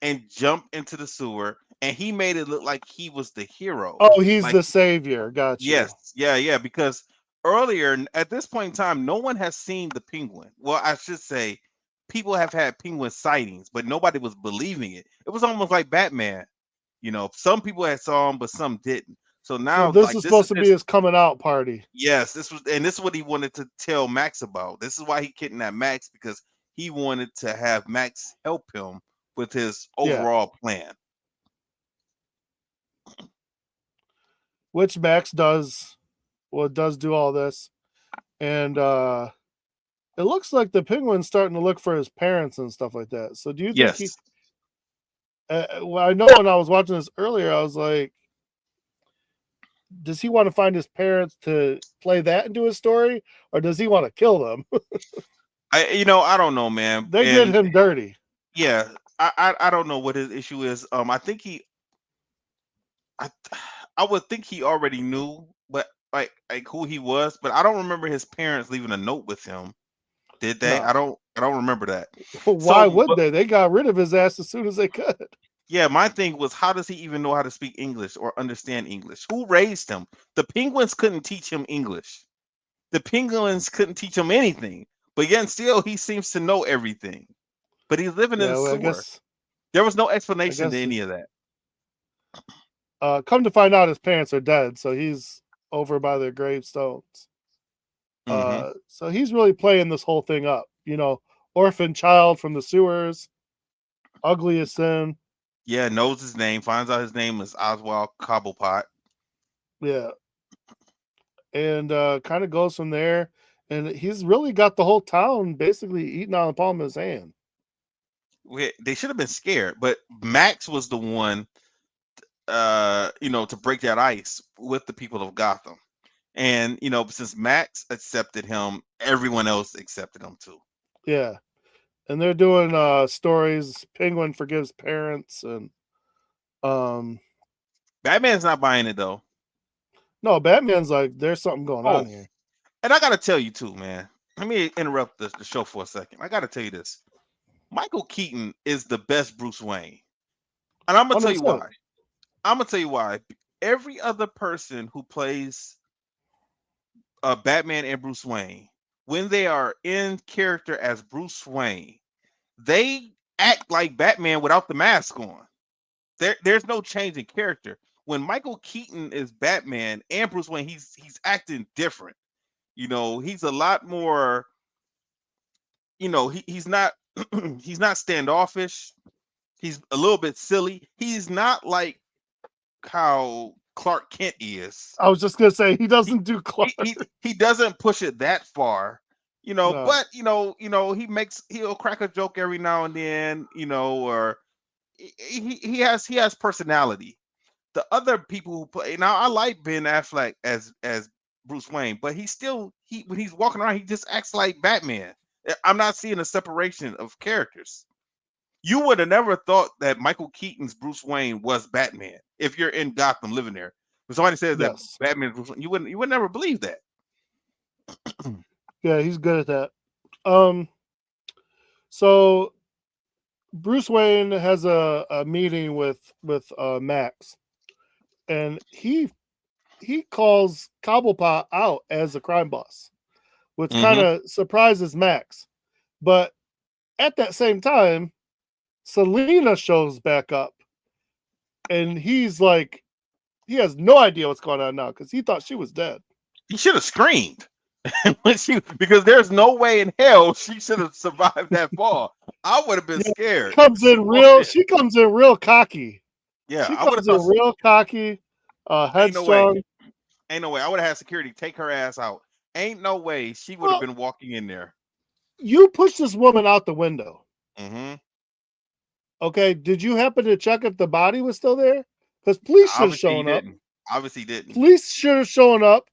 and jump into the sewer, and he made it look like he was the hero. oh, he's Like the savior. Got yes, you. yeah, yeah. Because earlier at this point in time, no one has seen the penguin. Well, I should say, people have had penguin sightings, but nobody was believing it. It was almost like Batman. Some people had saw him, but some didn't. So So now, this like, is this is supposed to be his. his coming out party. Yes, this is what he wanted to tell Max about. This is why he kidnapped Max, because he wanted to have Max help him with his Yeah, overall plan. which Max does. Well, does do all this, and it looks like the Penguin's starting to look for his parents and stuff like that. So do you think he? Yes. Well, I know when I was watching this earlier, I was like, does he want to find his parents to play that into his story, or does he want to kill them? I don't know, man. They did And him dirty. yeah, I don't know what his issue is. I think I I would think he already knew, but like who he was, but I don't remember his parents leaving a note with him. Did they? No. I don't remember that. Why So, would but they? They got rid of his ass as soon as they could. yeah, my thing was, how does he even know how to speak English or understand English? Who raised him? The Penguins couldn't teach him English. The Penguins couldn't teach him anything. But yet still he seems to know everything. But he's living in a Yeah, well, sewer. There was no I explanation to guess any of that. come to find out his parents are dead, so he's over by their gravestones. Hmm. So he's really playing this whole thing up. Orphan child from the sewers, ugly as sin. Yeah, knows his name, finds out his name is Oswald Cobblepot. Yeah, and kind of goes from there. And he's really got the whole town basically eating on the palm of his hand. They should have been scared, but Max was the one, to break that ice with the people of Gotham. And since Max accepted him, everyone else accepted him too. Yeah, and they're doing stories. Penguin forgives parents, and um, Batman's not buying it though. no, Batman's like, there's something going on Oh, here. and I gotta tell you too, man. Let me interrupt the show for a second. I gotta tell you this. Michael Keaton is the best Bruce Wayne. And I'm gonna tell you 100%. why. I'm gonna tell you why. Every other person who plays Batman and Bruce Wayne, when they are in character as Bruce Wayne, they act like Batman without the mask on. There's no change in character. When Michael Keaton is Batman and Bruce Wayne, he's acting different. He's a lot more. He's not he's not standoffish. He's a little bit silly. He's not like how Clark Kent is. I was just gonna say he He doesn't do he Clark. he, he doesn't push it that far, No, but he'll crack a joke every now and then, or he has personality. The other people who play now, I like Ben Affleck as Bruce Wayne, but he when he's walking around, he just acts like Batman. I'm not seeing a separation of characters. You would have never thought that Michael Keaton's Bruce Wayne was Batman if you're in Gotham living there. If somebody says that yes, Batman's Bruce Wayne, you would never believe that. yeah, he's good at that. Um, so Bruce Wayne has a meeting with Max, and he calls Cobblepot out as a crime boss, which kind Hmm. of surprises Max. But at that same time, Selena shows back up, and he's like, he has no idea what's going on now because he thought she was dead. He should have screamed because there's no way in hell she should have survived that fall. I would have been Yeah, scared. comes She in walked real. in. She comes in real cocky. Yeah, She I would have comes in thought. real cocky, Ain't no way. headstrong. Ain't no way. I would have had security take her ass out. Ain't no way she would have Well, been walking in there. you pushed this woman out the window. Hmm. Okay, did you happen to check if the body was still there? Because police should have Obviously, he shown up. didn't. Obviously, he didn't. Police should have shown up.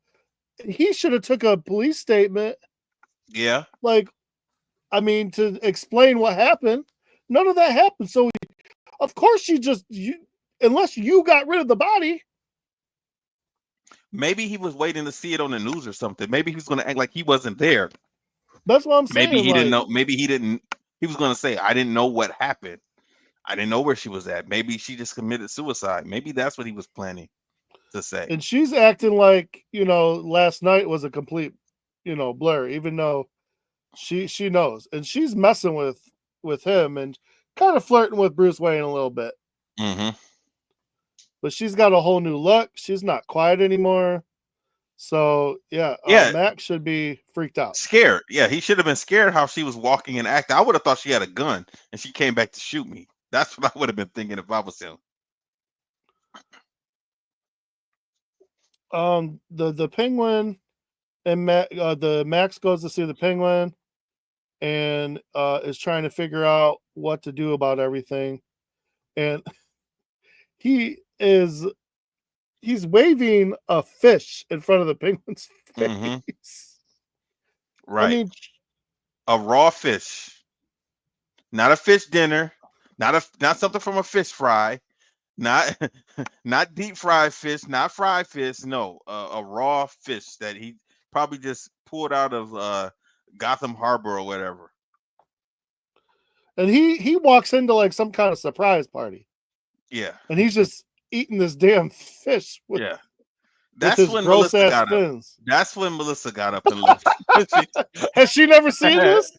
He should have took a police statement, Yeah. like, I mean, to explain what happened. None of that happened. So of course unless you got rid of the body. Maybe he was waiting to see it on the news or something. Maybe he was going to act like he wasn't there. That's what I'm Maybe saying. he didn't Like, know. Maybe he didn't. He was going to say, "I didn't know what happened. I didn't know where she was at. Maybe she just committed suicide. Maybe that's what he was planning to say." and she's acting like last night was a complete blur, even though she knows, and she's messing with him and kind of flirting with Bruce Wayne a little bit. Hmm. but she's got a whole new look. She's not quiet anymore. So yeah, Yeah, Max should be freaked out. scared. Yeah, he should have been scared how she was walking and acting. I would have thought she had a gun and she came back to shoot me. That's what I would have been thinking if I was him. The penguin and the Max goes to see the penguin and is trying to figure out what to do about everything. And he is he's waving a fish in front of the penguin's Hmm. face. I Right. mean, A raw fish, not a fish dinner, not something from a fish fry, not not deep fried fish, not fried fish. No, a raw fish that he probably just pulled out of Gotham Harbor or whatever. and he walks into like some kind of surprise party, Yeah, and he's just eating this damn fish yeah. with That's his when gross Melissa ass got up. fins. That's when Melissa got up and left. She- Has she never seen this?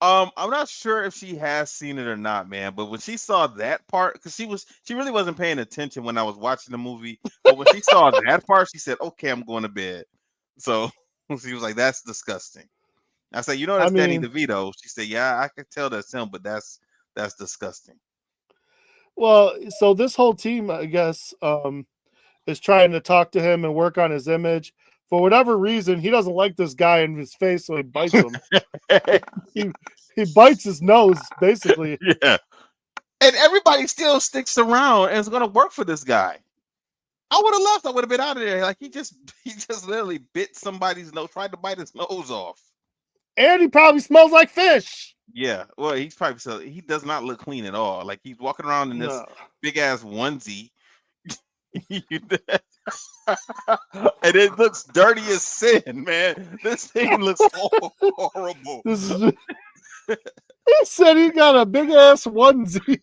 I'm not sure if she has seen it or not, man. But when she saw that part, because she really wasn't paying attention when I was watching the movie. But when she saw that part, she said, "Okay, I'm going to bed." So she was like, "That's disgusting." I said, "You know, I that's Danny mean, DeVito." She said, "Yeah, I could tell that's him, but that's disgusting." well, so this whole team, I guess, is trying to talk to him and work on his image. For whatever reason, he doesn't like this guy in his face, so he bites him. He he bites his nose, basically. Yeah, and everybody still sticks around and is going to work for this guy. I would have left. I would have been out of there. Like he just literally bit somebody's nose, tried to bite his nose off. And he probably smells like fish. Yeah, well, he's probably so he does not look clean at all. Like he's walking around in this No. big ass onesie, and it looks dirty as sin, man. This thing looks horrible. This is he said he got a big ass onesie.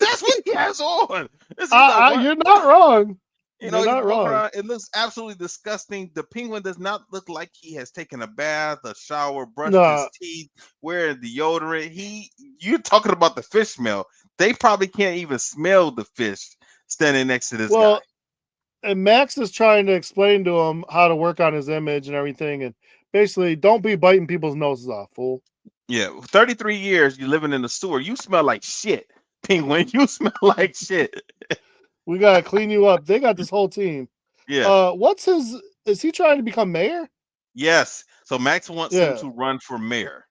That's what he has on. He's a one. You're not wrong. You're He's not walking wrong. around. It looks absolutely disgusting. The penguin does not look like he has taken a bath, a shower, brushed his No. teeth, wearing deodorant. You're talking about the fish smell. They probably can't even smell the fish standing next to this guy. Well, and Max is trying to explain to him how to work on his image and everything, and basically, don't be biting people's noses off, fool. Yeah, 33 years you living in the sewer. You smell like shit, penguin. You smell like shit. We gotta clean you up. They got this whole team. Yeah. What's his? Is he trying to become mayor? Yes. So Max wants him Yeah, to run for mayor.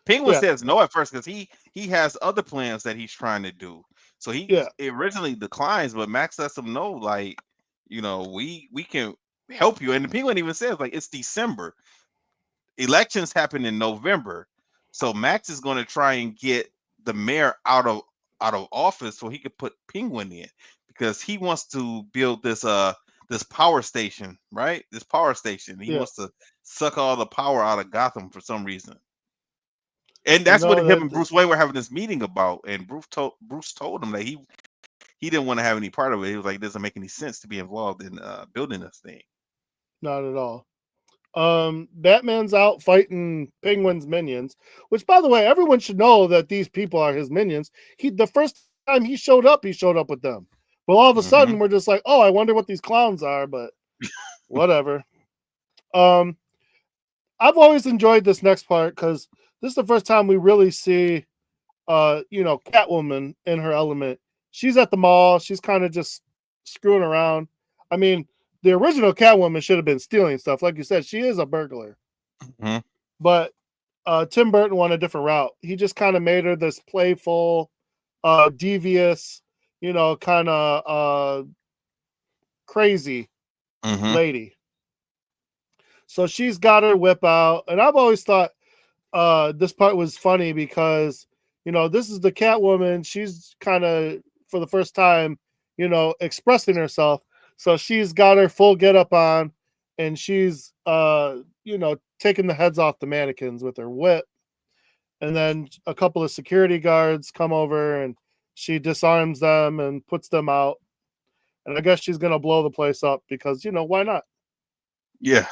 Penguin yeah, says no at first because he has other plans that he's trying to do. So he yeah. originally declines, but Max lets him know, like, we can help you. And the Penguin even says, like, it's December. Elections happen in November. So Max is going to try and get the mayor out of office so he could put Penguin in because he wants to build this power station, right? This power station. He Yeah. wants to suck all the power out of Gotham for some reason. And You that's what know him that. and Bruce Wayne were having this meeting about. And Bruce told him that he didn't want to have any part of it. He was like, it doesn't make any sense to be involved in building this thing. Not at all. Batman's out fighting Penguin's minions, which, by the way, everyone should know that these people are his minions. The first time he showed up with them. But all of a sudden, Hmm. we're just like, oh, I wonder what these clowns are. But whatever. Um, I've always enjoyed this next part because this is the first time we really see, Catwoman in her element. She's at the mall. She's kind of just screwing around. I mean, the original Catwoman should have been stealing stuff. Like you said, she is a burglar. Hmm. But Tim Burton went a different route. He just kind of made her this playful, devious, kind of crazy Hmm. lady. So she's got her whip out, and I've always thought this part was funny because this is the Catwoman. She's kind of for the first time, expressing herself. So she's got her full get up on, and she's taking the heads off the mannequins with her whip. And then a couple of security guards come over and she disarms them and puts them out. And I guess she's gonna blow the place up because why not? Yeah.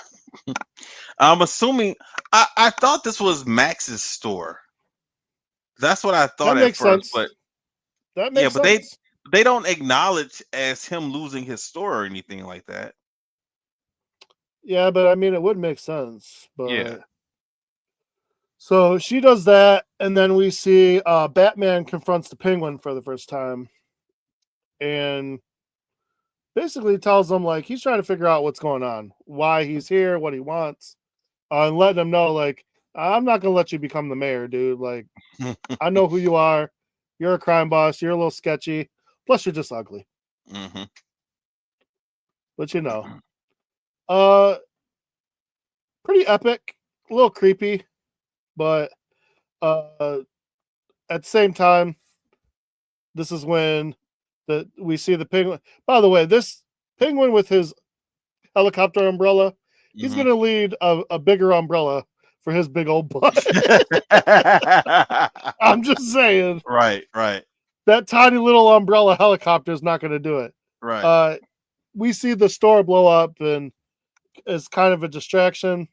I'm assuming I thought this was Max's store. That's what I That thought at makes first, sense. but That yeah, makes but they sense. they don't acknowledge as him losing his store or anything like that. Yeah, but I mean, it would make sense. Yeah. But so she does that, and then we see Batman confronts the Penguin for the first time, and basically tells him like he's trying to figure out what's going on, why he's here, what he wants, and letting him know like I'm not gonna let you become the mayor, dude. Like I know who you are. You're a crime boss. You're a little sketchy. Plus, you're just ugly. Hmm. But you know, uh, pretty epic, a little creepy, but uh, at the same time, this is when we see the penguin. By the way, this penguin with his helicopter umbrella, he's Hmm. gonna need a bigger umbrella for his big old butt. I'm just saying Right, right, that tiny little umbrella helicopter is not gonna do it. right. Uh, we see the store blow up, and as kind of a distraction,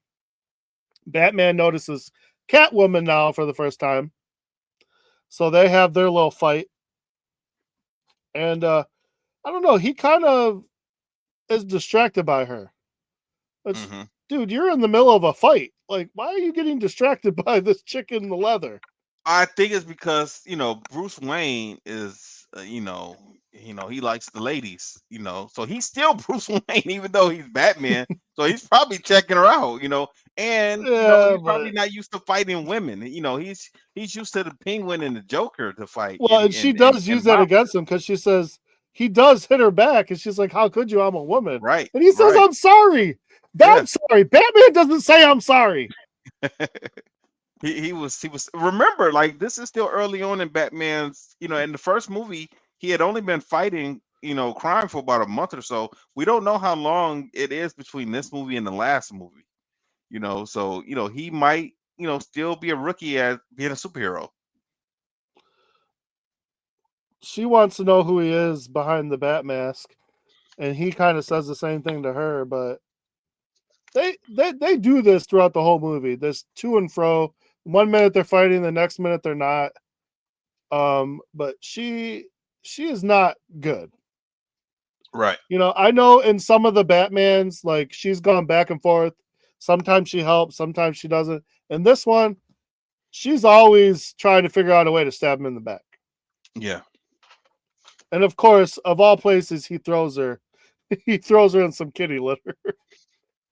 Batman notices Catwoman now for the first time. So they have their little fight. And I don't know, he kind of is distracted by her. It's, Hmm. dude, you're in the middle of a fight. Like, why are you getting distracted by this chick in the leather? I think it's because Bruce Wayne is he likes the ladies, so he's still Bruce Wayne even though he's Batman. So he's probably checking her out, and Yeah, he's probably but not used to fighting women. He's used to the Penguin and the Joker to fight, well, and she does and use that mafia. against him because she says he does hit her back, and she's like, "How could you? I'm a woman." Right, And he says, right, "I'm sorry. yeah. I'm sorry." Batman doesn't say I'm sorry. He was remember, like, this is still early on in Batman's, in the first movie he had only been fighting crime for about a month or so. We don't know how long it is between this movie and the last movie, so he might still be a rookie at being a superhero. She wants to know who he is behind the bat mask, and he kind of says the same thing to her. But they do this throughout the whole movie. This to and fro. 1 minute they're fighting, the next minute they're not. But she is not good. Right. I know in some of the Batmans, like she's gone back and forth. Sometimes she helps, sometimes she doesn't. And this one, she's always trying to figure out a way to stab him in the back. Yeah. And of course, of all places, he throws her. He throws her in some kitty litter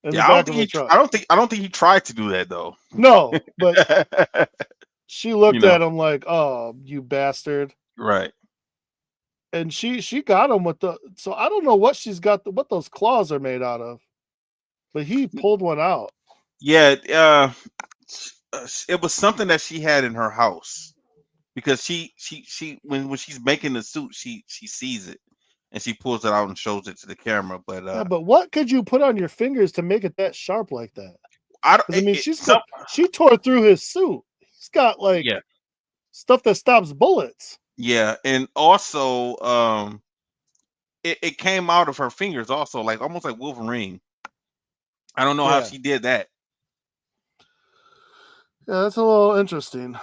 in the Yeah, I don't back think of a he truck. I don't think he tried to do that though. No, but she you looked know at him like, "Oh, you bastard!" right. And she got him with the. So I don't know what she's got. What those claws are made out of, but he pulled one out. Yeah. It was something that she had in her house because she when she's making the suit, she sees it and she pulls it out and shows it to the camera. But Yeah, but what could you put on your fingers to make it that sharp like that? I don't. Because I mean, Some she tore through his suit. He's got Yeah, like stuff that stops bullets. yeah, and also it came out of her fingers also, like almost like Wolverine. I don't know how Yeah, she did that. yeah, that's a little interesting,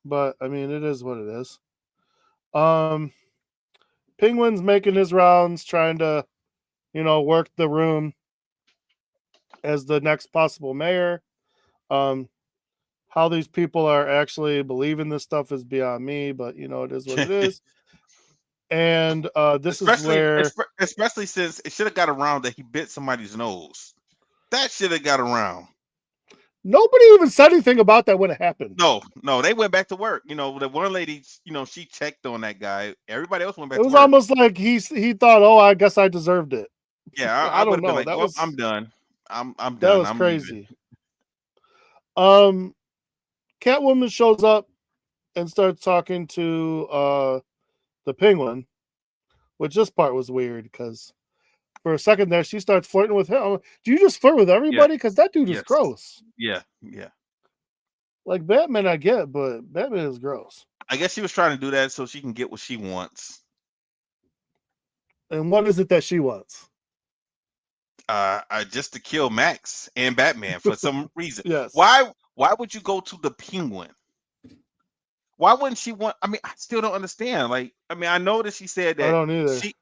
but I mean, it is what it is. Um, Penguin's making his rounds, trying to work the room as the next possible mayor. Um, how these people are actually believing this stuff is beyond me, but it is what it is. And this is where Especially since it should have got around that he bit somebody's nose. That should have got around. nobody even said anything about that when it happened. No, no, they went back to work. The one lady, she checked on that guy. Everybody else went It back to was work. almost like he thought, oh, I guess I deserved it. Yeah, I I would don't have been know. like, well, I'm done. I'm That done. was I'm leaving. crazy. Um, Catwoman shows up and starts talking to the Penguin, which this part was weird because for a second there she starts flirting with him. Do you just flirt with Yeah. everybody? Because that dude is Yes. gross. Yeah. Yeah. Like Batman, I get, but Batman is gross. I guess she was trying to do that so she can get what she wants. And what is it that she wants? Just to kill Max and Batman for some reason. Yes. Why would you go to the Penguin? Why wouldn't she want? I mean, I still don't understand. Like, I mean, I know that she said I that don't either. she.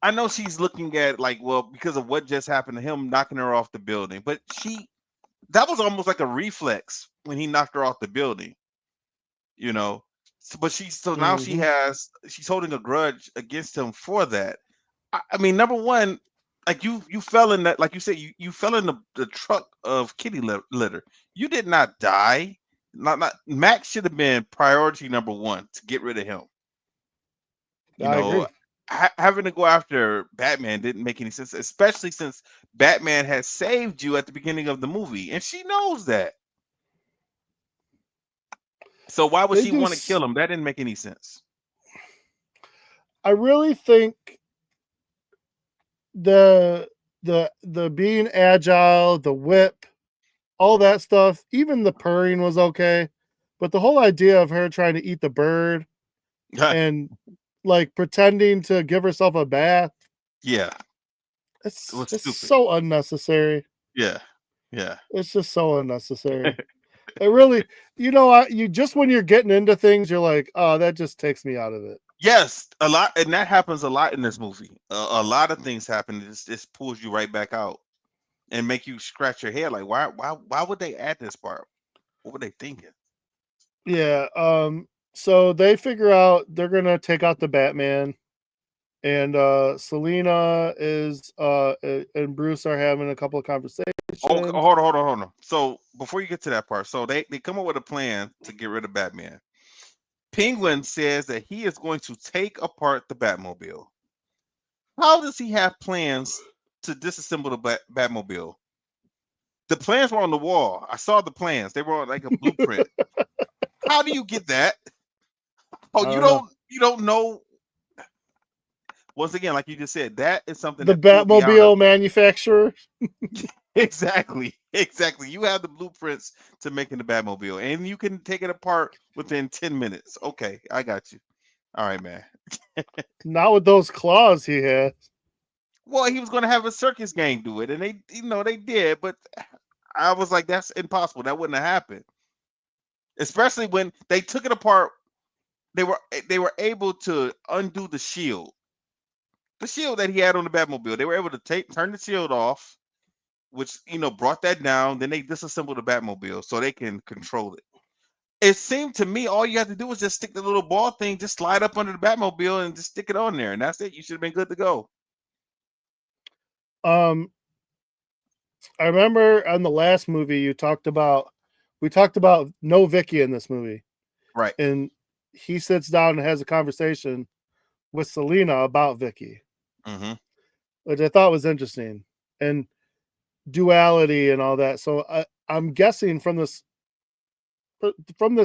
I know she's looking at like, well, because of what just happened to him knocking her off the building, but that was almost like a reflex when he knocked her off the building, you know. But so now Hmm. she's holding a grudge against him for that. I mean, number one, like you fell in that, like you said, you fell in the truck of kitty litter. You did not die. Not Max should have been priority number one to get rid of him. You I know, agree. having to go after Batman didn't make any sense, especially since Batman had saved you at the beginning of the movie, and she knows that. So why would They she do. want to kill him? That didn't make any sense. I really think the being agile, the whip, all that stuff, even the purring was okay. But the whole idea of her trying to eat the bird and like pretending to give herself a bath, Yeah, it it's was it's stupid. so unnecessary. Yeah, yeah. It's just so unnecessary. It really, you just when you're getting into things, you're like, oh, that just takes me out of it. Yes, a lot, and that happens a lot in this movie. A lot of things happen. It just pulls you right back out and make you scratch your head. Like, why would they add this part? What were they thinking? Yeah. So they figure out they're gonna take out the Batman, and Selena and Bruce are having a couple of Oh, conversations. hold on. So before you get to that part, so they come up with a plan to get rid of Batman. Penguin says that he is going to take apart the Batmobile. How does he have plans to disassemble the Batmobile? The plans were on the wall. I saw the plans. They were on like a blueprint. How do you get that? Oh, I don't know. you don't know. Once again, like you just said, that is something The that pulled me out of Batmobile it. manufacturer. Exactly. You have the blueprints to making the Batmobile, and you can take it apart within 10 minutes. Okay, I got you. All right, man. Not with those claws he has. Well, he was going to have a circus gang do it, and they did, but I was like, that's impossible. That wouldn't have happened. Especially when they took it apart, they were able to undo the shield that he had on the Batmobile. They were able to turn the shield off, which brought that down. Then they disassembled the Batmobile so they can control it. It seemed to me all you have to do was just stick the little ball thing, just slide up under the Batmobile and just stick it on there, and that's it. You should have been good to go. Um, I remember on the last movie we talked about no Vicky in this movie, Right. and he sits down and has a conversation with Selena about Vicky, Hmm. which I thought was interesting, and duality and all that. So I'm guessing from this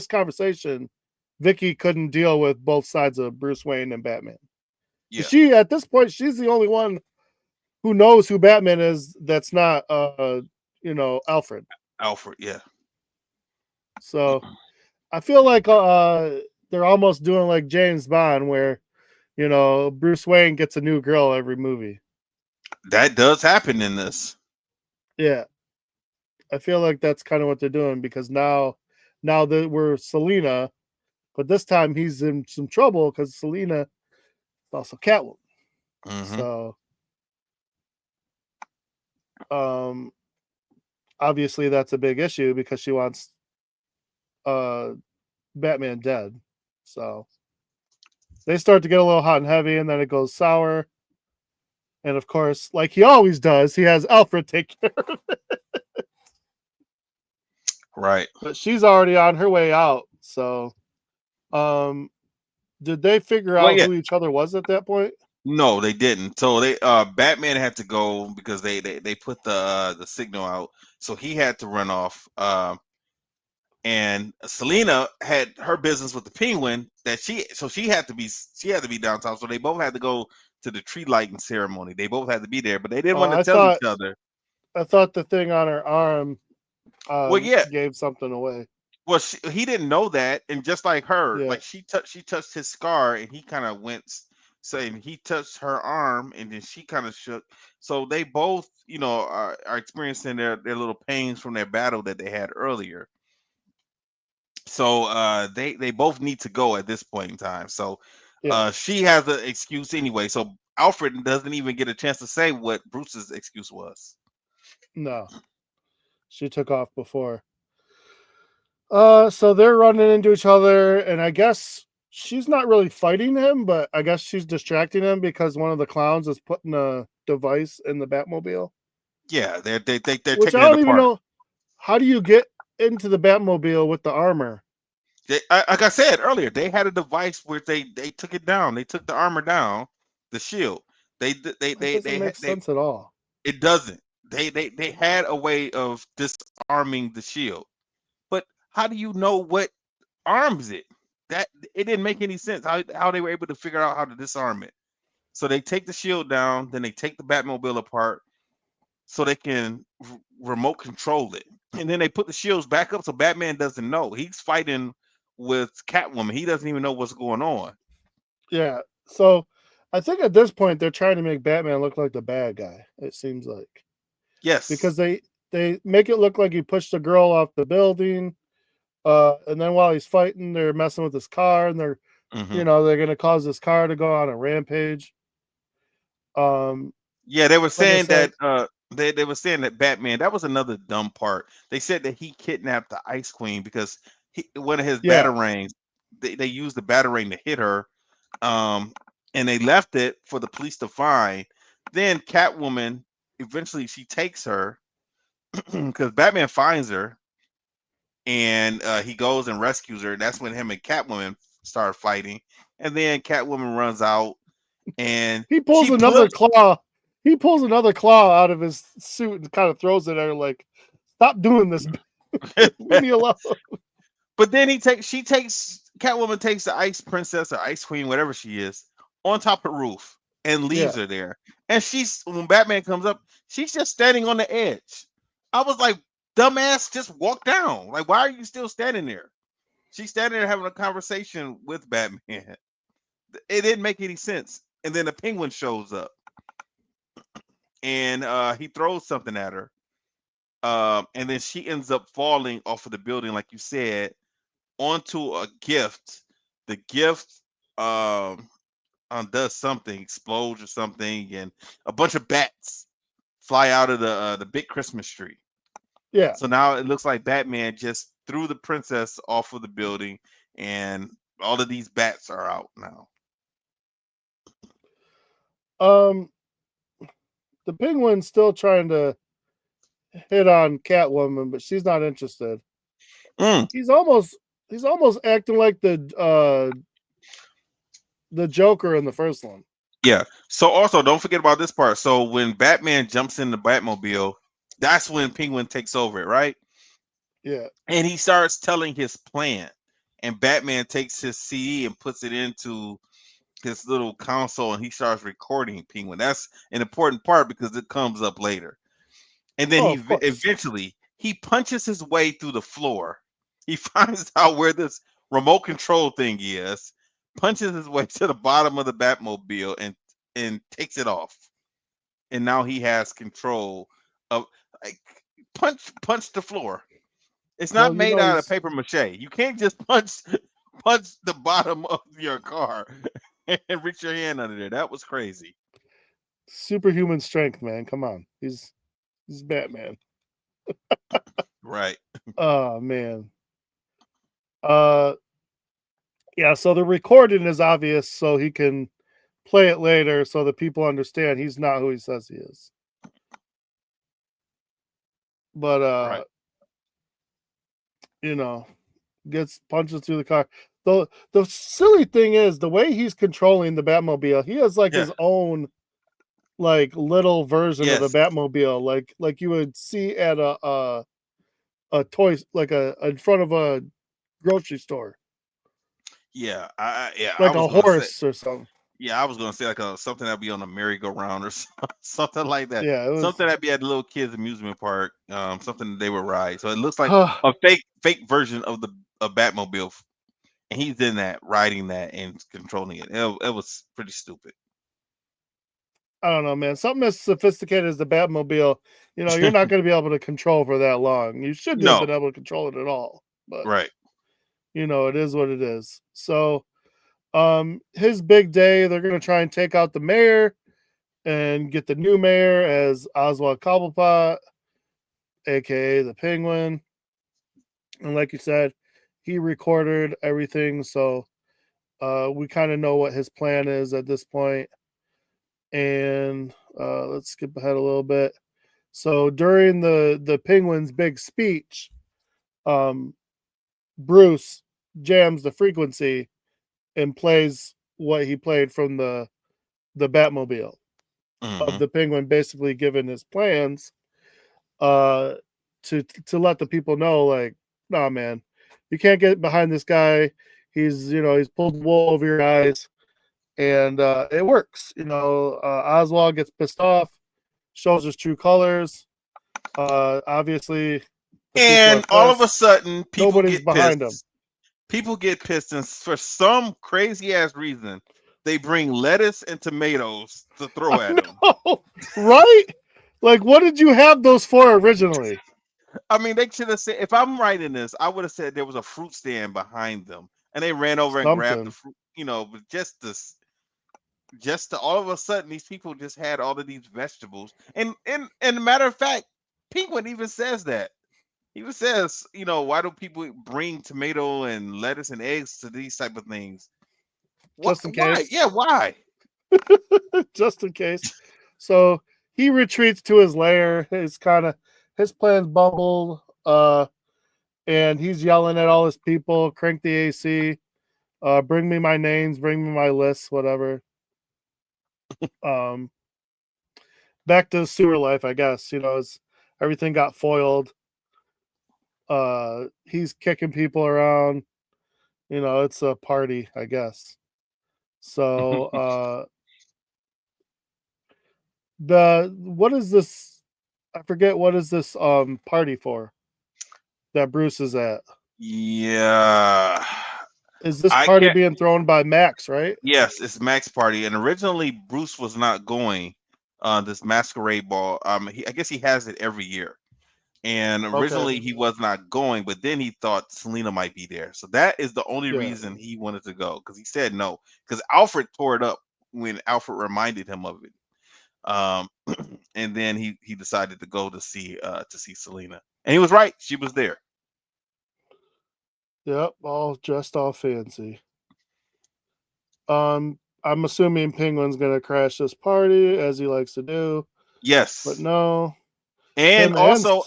conversation, Vicky couldn't deal with both sides of Bruce Wayne and Batman. Yeah. She at this point, she's the only one who knows who Batman is. That's not Alfred. Alfred. Yeah. So I feel like they're almost doing like James Bond, where Bruce Wayne gets a new girl every movie. That does happen in this. Yeah, I feel like that's kind of what they're doing because now that we're Selena, but this time he's in some trouble because Selena is also Catwoman. Hmm. So um, obviously that's a big issue because she wants uh, Batman dead. So they start to get a little hot and heavy, and then it goes sour. And of course, like he always does, he has Alfred take care of it. Right. But she's already on her way out. So, um, did they figure Well, out yeah. who each other was at that point? No, they didn't. So Batman had to go because they put the signal out, so he had to run off. And Selena had her business with the Penguin that she had to be downtown. So they both had to go to the tree lighting ceremony. They both had to be there, but they didn't want to I tell thought each other. I thought the thing on her arm Well, yeah. gave something away. Well, he didn't know that, and just like her, Yeah. like she touched his scar, and he kind of went, saying he touched her arm, and then she kind of shook. So they both, are experiencing their little pains from their battle that they had earlier. So they both need to go at this point in time. So Yeah, she has an excuse anyway. So Alfred doesn't even get a chance to say what Bruce's excuse was. no, she took off before. So they're running into each other, and I guess she's not really fighting him, but I guess she's distracting him because one of the clowns is putting a device in the Batmobile. Yeah, they're Which I taking it don't even apart. know, how do you get into the Batmobile with the armor? Like I said earlier, they had a device where they took it down. They took the armor down, the shield. That doesn't make They sense at all. it doesn't. They had a way of disarming the shield. But how do you know what arms it? That it didn't make any sense how they were able to figure out how to disarm it. So they take the shield down, then they take the Batmobile apart so they can remote control it. And then they put the shields back up so Batman doesn't know. He's fighting with Catwoman. He doesn't even know what's going on. Yeah. So I think at this point they're trying to make Batman look like the bad guy. It seems like, Yes. because they make it look like he pushed the girl off the building. And then while he's fighting, they're messing with his car, and Hmm. they're gonna cause this car to go on a rampage. Um, Yeah, they were like I saying said, that they were saying that Batman, that was another dumb part. They said that he kidnapped the Ice Queen because one of his yeah, batarangs, they used the batarang to hit her, um, and they left it for the police to find. Then Catwoman eventually she takes her because Batman finds her and he goes and rescues her. That's when him and Catwoman start fighting, and then Catwoman runs out and he pulls she another flips. claw. He pulls another claw out of his suit and kind of throws it at her, like, "Stop doing this! Leave me alone." But then she takes Catwoman takes the Ice Princess or Ice Queen, whatever she is, on top of the roof and leaves Yeah. her there. And she's when Batman comes up, she's just standing on the edge. I was like, dumbass, just walk down. Like, why are you still standing there? She's standing there having a conversation with Batman. It didn't make any sense. And then the Penguin shows up and he throws something at her. And then she ends up falling off of the building, like you said, onto a gift. The gift um does something, explodes or something, and a bunch of bats fly out of the big Christmas tree. Yeah. So now it looks like Batman just threw the princess off of the building, and all of these bats are out now. Um, the Penguin's still trying to hit on Catwoman, but she's not interested. Mm, He's almost he's almost acting like the Joker in the first one. yeah. So also don't forget about this part. So when Batman jumps in the Batmobile, that's when Penguin takes over it, right? Yeah. And he starts telling his plan. And Batman takes his CD and puts it into his little console and he starts recording Penguin. That's an important part because it comes up later. And then Oh, of course. eventually he punches his way through the floor. He finds out where this remote control thing is, punches his way to the bottom of the Batmobile and takes it off. And now he has control of like punch the floor. It's not Well, made out of he's paper mache. You can't just punch the bottom of your car and reach your hand under there. That was crazy. superhuman strength, man. Come on. He's Batman. Right. Oh man. Uh yeah, so the recording is obvious so he can play it later so that people understand he's not who he says he is. But Right. you know, gets punches through the car. The silly thing is the way he's controlling the Batmobile, he has like Yeah. his own like little version of the Yes. Batmobile, like you would see at a toy, like a in front of a grocery store, Yeah. I like was a gonna say. horse or something. Yeah, I was gonna say like something that'd be on a merry-go-round or something like that. Yeah, it was. Something that'd be at the little kids' amusement park. Something that they would ride. So it looks like a fake version of the Batmobile, and he's in that, riding that and controlling it. It was pretty stupid. I don't know, man. Something as sophisticated as the Batmobile, you're not going to be able to control for that long. You shouldn't have No, been able to control it at all. But right. It is what it is. So, his big day, they're gonna try and take out the mayor and get the new mayor as Oswald Cobblepot, aka the Penguin. And like you said, he recorded everything, so we kind of know what his plan is at this point. And let's skip ahead a little bit. So during the Penguin's big speech, um, Bruce jams the frequency and plays what he played from the Batmobile of Hmm. the Penguin, basically giving his plans uh, to let the people know, like, nah, man, you can't get behind this guy. He's pulled wool over your eyes, and it works. Oswald gets pissed off, shows his true colors. Obviously, the people are And all of a pissed. sudden, people Nobody's get behind him. pissed. People get pissed, and for some crazy ass reason, they bring lettuce and tomatoes to I throw at him. know, right? Like, what did you have those for originally? I mean, they should have said, if I'm writing this, I would have said there was a fruit stand behind them, and they ran over and grabbed the Something. fruit. But just to all of a sudden, these people just had all of these vegetables. And a matter of fact, Penguin even says that. He even says, why do people bring tomato and lettuce and eggs to these type of things? Why? Just in Why? case. Yeah, why? Just in case. So he retreats to his lair. His plans bumbled. And he's yelling at all his people, crank the AC, bring me my names, bring me my lists, whatever. Um, Back to sewer life, I guess. As everything got foiled. He's kicking people around. It's a party, I guess. So the what is this? I forget what is this party for that Bruce is at. Yeah. Is this I party can't. being thrown by Max, right? Yes, it's Max party, and originally Bruce was not going this masquerade ball. I guess he has it every year, and Okay. originally he was not going, but then he thought Selena might be there, so that is the only Yeah. reason he wanted to go because he said no because Alfred tore it up when Alfred reminded him of it. Um, and then he decided to go to see Selena, and he was right; she was there. Yep. All dressed all fancy. I'm assuming Penguin's gonna crash this party as he likes to do, but Yes, no, and him and also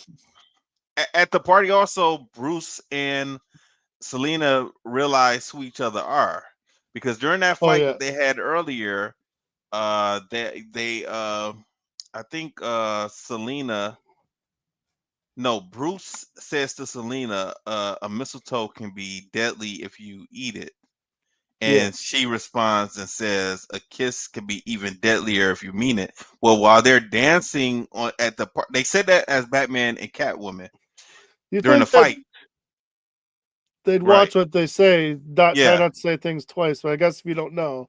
at the party, also Bruce and Selena realize who each other are because during that oh fight yeah, that they had earlier, I think Selena, no, Bruce says to Selena, a mistletoe can be deadly if you eat it. yeah. And she responds and says, "A kiss can be even deadlier if you mean it." Well, while they're dancing at the part, they said that as Batman and Catwoman You during the think that fight, they'd right? watch what they say, not try Yeah. not to say things twice, but I guess if you don't know.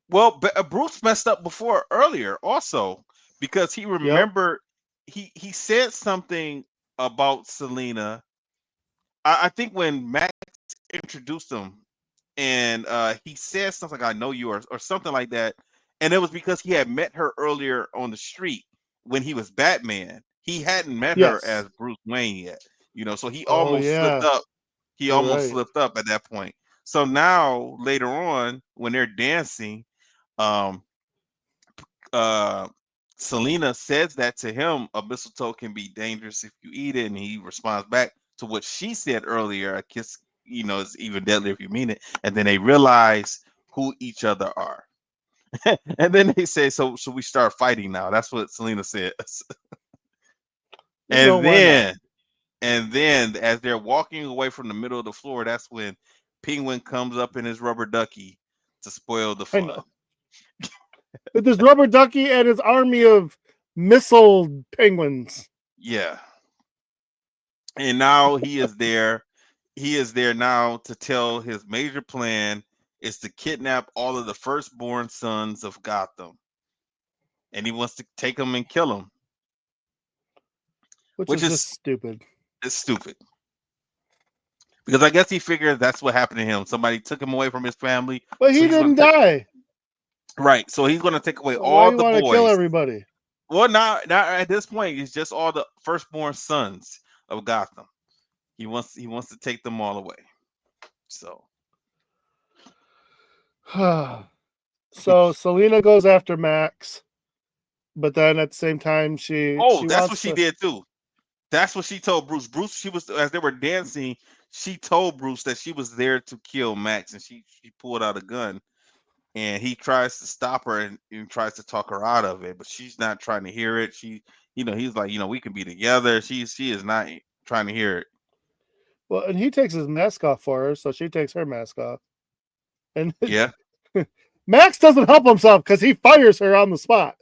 Well, Bruce messed up before earlier also because he Yep. remembered he said something about Selena. I think when Max introduced him and he said something like "I know you" or something like that, and it was because he had met her earlier on the street when he was Batman. He hadn't met her Yes. as Bruce Wayne yet, so he Oh almost slipped yeah. up. He You're almost right. slipped up at that point. So now later on when they're dancing, um uh Selena says that to him, a mistletoe can be dangerous if you eat it, and he responds back to what she said earlier, a kiss, is even deadlier if you mean it. And then they realize who each other are. And then they say, so should we start fighting now? That's what Selena says. And Why not? then as they're walking away from the middle of the floor, that's when Penguin comes up in his rubber ducky to spoil the I fun. know. With this rubber ducky and his army of missile penguins. Yeah. And now he is there now to tell his major plan is to kidnap all of the firstborn sons of Gotham, and he wants to take them and kill them, Which which is just is stupid. stupid. because I guess he figured that's what happened to him. Somebody took him away from his family, But so he he's going didn't to take die. right. So he's going to take away So why all you the want to kill boys. everybody? Well, not at this point. It's just all the firstborn sons of Gotham. He wants to take them all away. So So Selena goes after Max, but then at the same time oh, she that's what wants she to. did too. That's what she told Bruce. Bruce, she was as they were dancing. She told Bruce that she was there to kill Max, and she pulled out a gun, and he tries to stop her and tries to talk her out of it, but she's not trying to hear it. He's like, we can be together. She is not trying to hear it. Well, and he takes his mask off for her, so she takes her mask off. And Yeah, Max doesn't help himself because he fires her on the spot.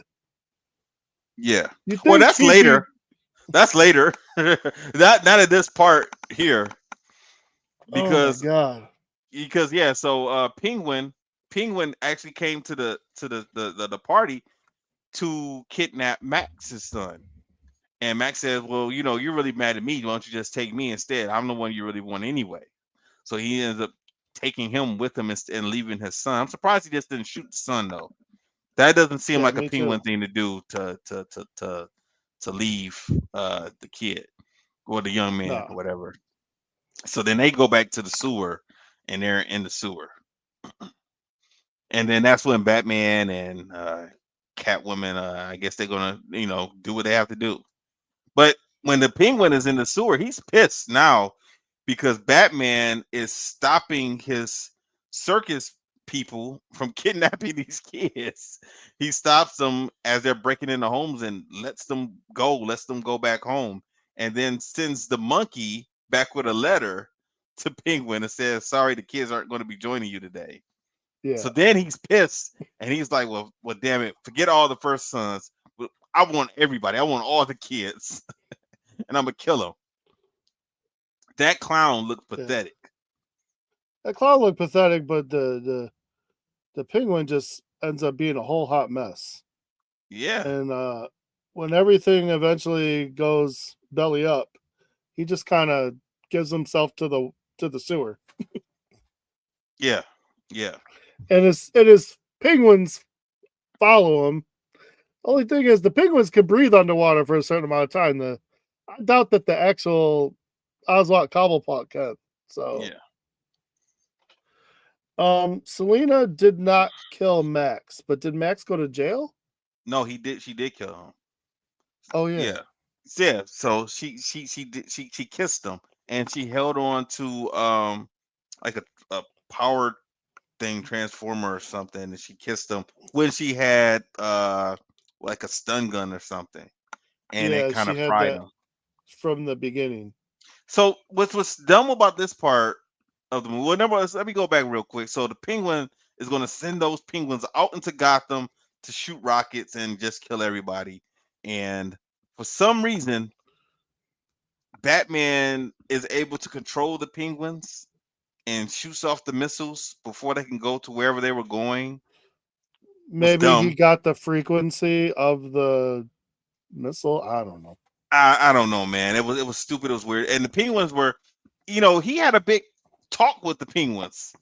yeah. You Well, think that's he'd be? later. That's later. Not at this part here Oh my because god! yeah. So Penguin actually came to the party to kidnap Max's son. And Max says, "Well, you're really mad at me. Why don't you just take me instead? I'm the one you really want anyway." So he ends up taking him with him and leaving his son. I'm surprised he just didn't shoot the son though. That doesn't seem Yeah, like a me too. penguin thing to do to leave the kid or the young man or No. whatever. So then they go back to the sewer, and they're in the sewer, and then that's when Batman and Catwoman, I guess they're gonna do what they have to do. But when the penguin is in the sewer, he's pissed now because Batman is stopping his circus people from kidnapping these kids. He stops them as they're breaking into homes and lets them go back home, and then sends the monkey back with a letter to Penguin and says, "Sorry, the kids aren't going to be joining you today." So Yeah. then he's pissed and he's like, "Well, damn it, forget all the first sons. I want everybody. I want all the kids." And I'm gonna kill him. That clown looked Yeah. pathetic. That clown looked pathetic, but the penguin just ends up being a whole hot mess. Yeah, And when everything eventually goes belly up, he just kind of gives himself to the sewer. yeah, yeah, And his penguins follow him. Only thing is, the penguins can breathe underwater for a certain amount of time. I doubt that the actual Oswald Cobblepot can. So, yeah. Selena did not kill Max, but did Max go to jail? No, he did. She did kill him. Oh yeah, Yeah, yeah. So she kissed him and she held on to like a power thing transformer or something, and she kissed him when she had like a stun gun or something, and it yeah. kind She of had fried that him. from the beginning. So what's dumb about this part of the movie? Well, number let me go back real quick. So the penguin is going to send those penguins out into Gotham to shoot rockets and just kill everybody. And for some reason, Batman is able to control the penguins and shoots off the missiles before they can go to wherever they were going. Was Maybe he dumb. got the frequency of the missile. I don't know. I don't know, man. It was stupid. It was weird. And the penguins were, he had a big talk with the penguins.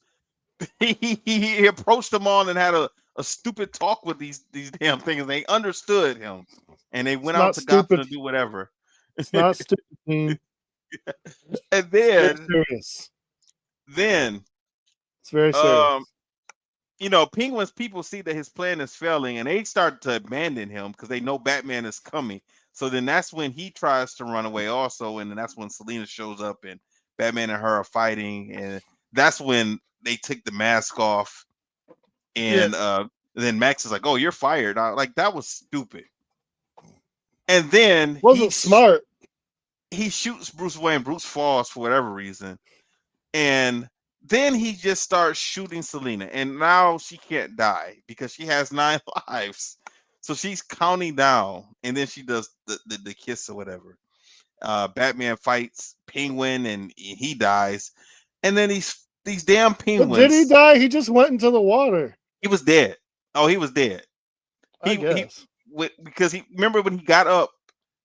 He approached them all and had a stupid talk with these damn things. They understood him, and they It's went out not to Gotham stupid. to do whatever. It's not stupid. Team. And It's very then serious. then It's very um serious. Penguin's people see that his plan is failing, and they start to abandon him because they know Batman is coming. So then that's when he tries to run away also, and then that's when Selena shows up and Batman and her are fighting, and that's when they take the mask off. Yeah, And then Max is like, "Oh, you're fired." Like that was stupid. And then wasn't smart. he shoots Bruce Wayne. Bruce falls for whatever reason, and then he just starts shooting Selena. And now she can't die because she has 9 lives. So she's counting down, and then she does the kiss or whatever. Batman fights Penguin, and he dies. And then these damn But did he penguins. die? He just went into the water. He was dead. Oh, he was dead. I He guess. because he remember when he got up,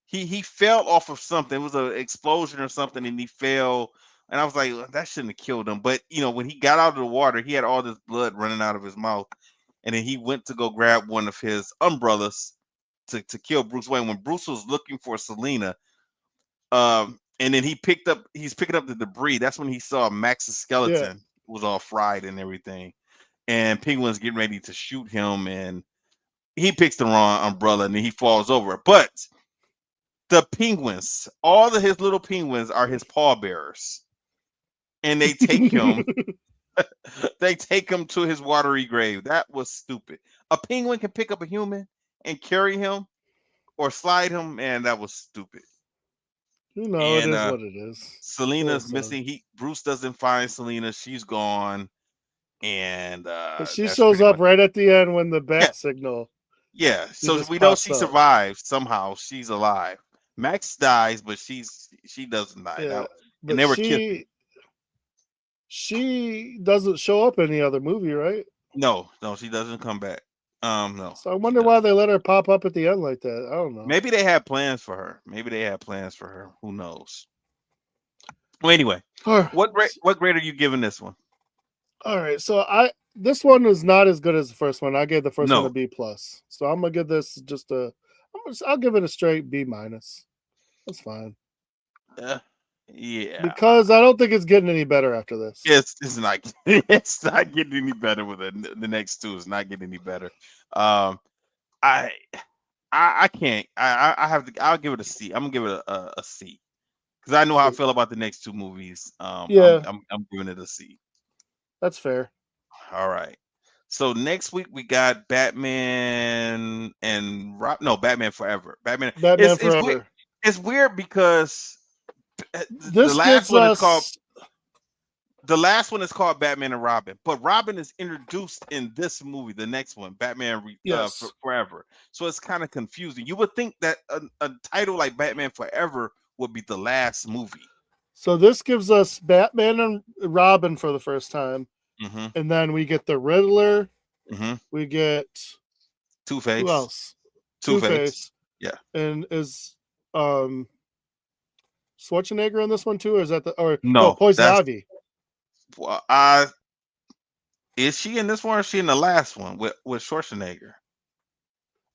he fell off of something. It was an explosion or something, and he fell And I was like, "Well, that shouldn't have killed him." But when he got out of the water, he had all this blood running out of his mouth, and then he went to go grab one of his umbrellas to kill Bruce Wayne. When Bruce was looking for Selena, and then he's picking up the debris. That's when he saw Max's Yeah. skeleton was all fried and everything, and Penguin's getting ready to shoot him, and he picks the wrong umbrella, and then he falls over. But the penguins, all of his little penguins, are his pallbearers, and they take him. They take him to his watery grave. That was stupid. A penguin can pick up a human and carry him or slide him, and that was stupid. It And is what it is. Poor Selena's son. missing. He Bruce doesn't find Selena. She's gone, and But she that's shows pretty up much right at the end when the yeah, bat signal yeah. she So just we know pops she up. survived somehow. She's alive. Max dies, but she doesn't die. Yeah. And But they were kissing. she doesn't show up in the other movie, right? No, no, she doesn't come back. No, So I she wonder why doesn't. they let her pop up at the end like that. I don't know. Maybe they had plans for her. Maybe they had plans for her. Who knows? Well, anyway, All right. what grade are you giving this one? All right. So this one is not as good as the first one. I gave the first one a No. B plus. So I'm gonna give this just I'll give it a straight B minus. That's fine. Uh, yeah. Because I don't think it's getting any better after this. It's not it's not getting any better with it. The next two is not getting any better. Um, I I can't. I have to. I'll give it a C. I'm gonna give it a C because I know how I See. feel about the next two movies. Yeah, I'm giving it a C. that's fair. All right. So next week we got Batman and Rob. No, Batman Forever. Batman. Batman It's weird. Forever. It's weird because the This last gets one is called us Batman and Robin, but Robin is introduced in this movie, the next one, yes. Forever. So it's kind of confusing. You would think that a title like Batman Forever would be the last movie. So this gives us Batman and Robin for the first time, Mm-hmm. and then we get the Riddler. Mm-hmm. We get Two who Face. else? Two Two Face. Face, Yeah. and is um Schwarzenegger in this one too, or is that the or no No, Poison that's Ivy? well, I is she in this one or is she in the last one with Schwarzenegger?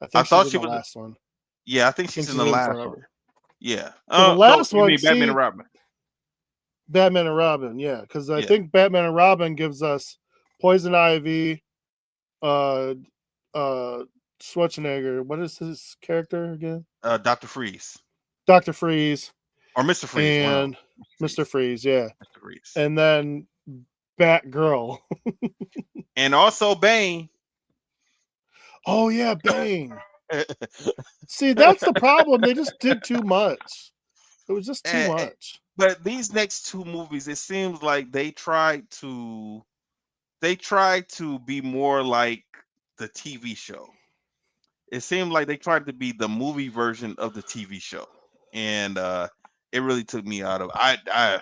I I think she's thought in she the was. last one. Yeah, I think I think she's in she's the in last one. Forever. Yeah. So the No, last you one, mean Batman and see Robin? Batman and Robin, yeah, because I Yeah. think Batman and Robin gives us Poison Ivy, uh, uh, Schwarzenegger. What is his character again? Doctor Freeze Doctor Freeze or Mister Freeze, one of them. and Mr. Mister Freeze. Freeze, yeah, Mr. Freeze. and then Batgirl. And also Bane. Oh yeah, Bane. See, that's the problem. They just did too much. It was just too Eh, eh, much. but these next two movies, it seems like they tried to be more like the TV show. It seemed like they tried to be the movie version of the TV show, and it really took me out of. I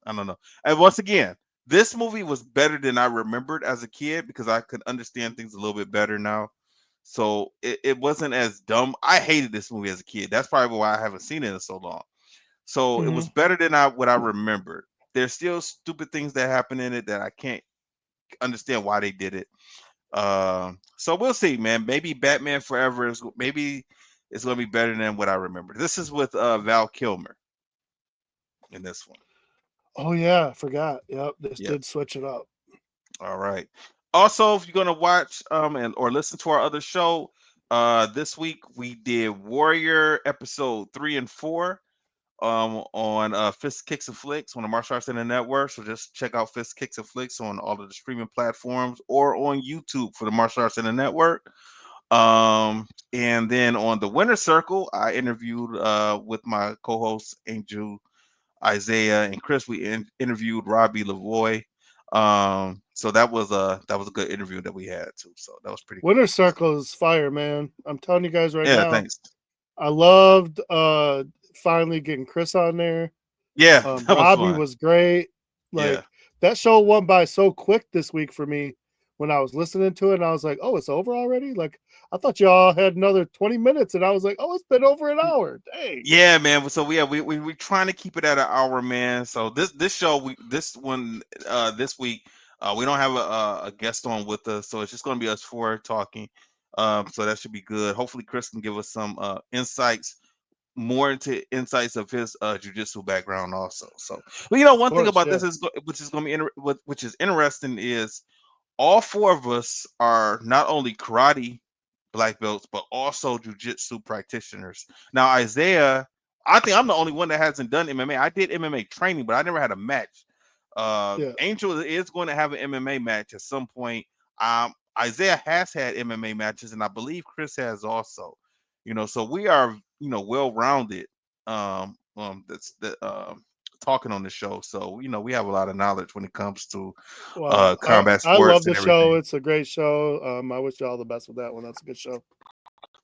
don't know. And once again, this movie was better than I remembered as a kid because I could understand things a little bit better now. So it wasn't as dumb. I hated this movie as a kid. That's probably why I haven't seen it in so long. So it was Hmm. better than what I remembered. There's still stupid things that happen in it that I can't understand why they did it. So we'll see, man. Maybe Batman Forever is maybe it's gonna be better than what I remember. This is with Val Kilmer in this one. Oh yeah, I forgot. Yep, they Yeah. did switch it up. All right. Also, if you're gonna watch and or listen to our other show, this week we did Warrior episode 3 and 4 on Fist Kicks and Flicks on the Martial Arts Center Network. So just check out Fist Kicks and Flicks on all of the streaming platforms or on YouTube for the Martial Arts Center Network. And then on the Winner Circle, I interviewed with my co-hosts Angel, Isaiah, and Chris. We interviewed Robbie Lavoy. So that was a good interview that we had too. So that was pretty Winter cool. Circle is fire, man. I'm telling you guys right Yeah, now. thanks. I loved finally getting Chris on there. Yeah, that was Robbie fun. was great. Yeah. Like that show went by so quick this week for me when I was listening to it, and I was like, "Oh, it's over already." Like I thought y'all had another 20 minutes, and I was like, "Oh, it's been over an hour." Dang. Yeah, man. So we trying to keep it at an hour, man. So this show this one this week we don't have a guest on with us, so it's just gonna be us four talking. So that should be good. Hopefully, Chris can give us some insights, more into insights of his jujitsu background also. So, but Of one thing course, about yeah. this is which is gonna be which is interesting is all four of us are not only karate black belts, but also jujitsu practitioners. Now, Isaiah, I think I'm the only one that hasn't done MMA. I did MMA training, but I never had a match. Yeah. Angel is going to have an MMA match at some point. Isaiah has had MMA matches, and I believe Chris has also. So we are, well rounded. That's the talking on the show. So we have a lot of knowledge when it comes to Well, combat I sports love and the show. everything. It's a great show. I wish you all the best with that one. That's a good show.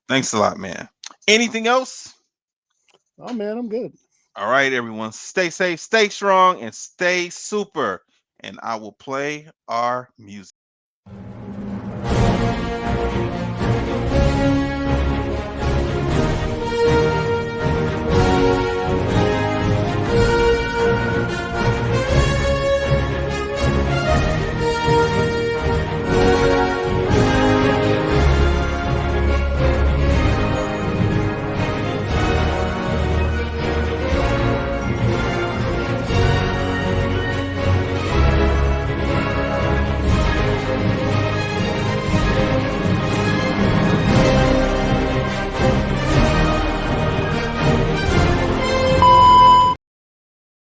Thanks a lot, man. Anything else? Oh man, I'm good. All right, everyone. Stay safe, stay strong, and stay super. And I will play our music.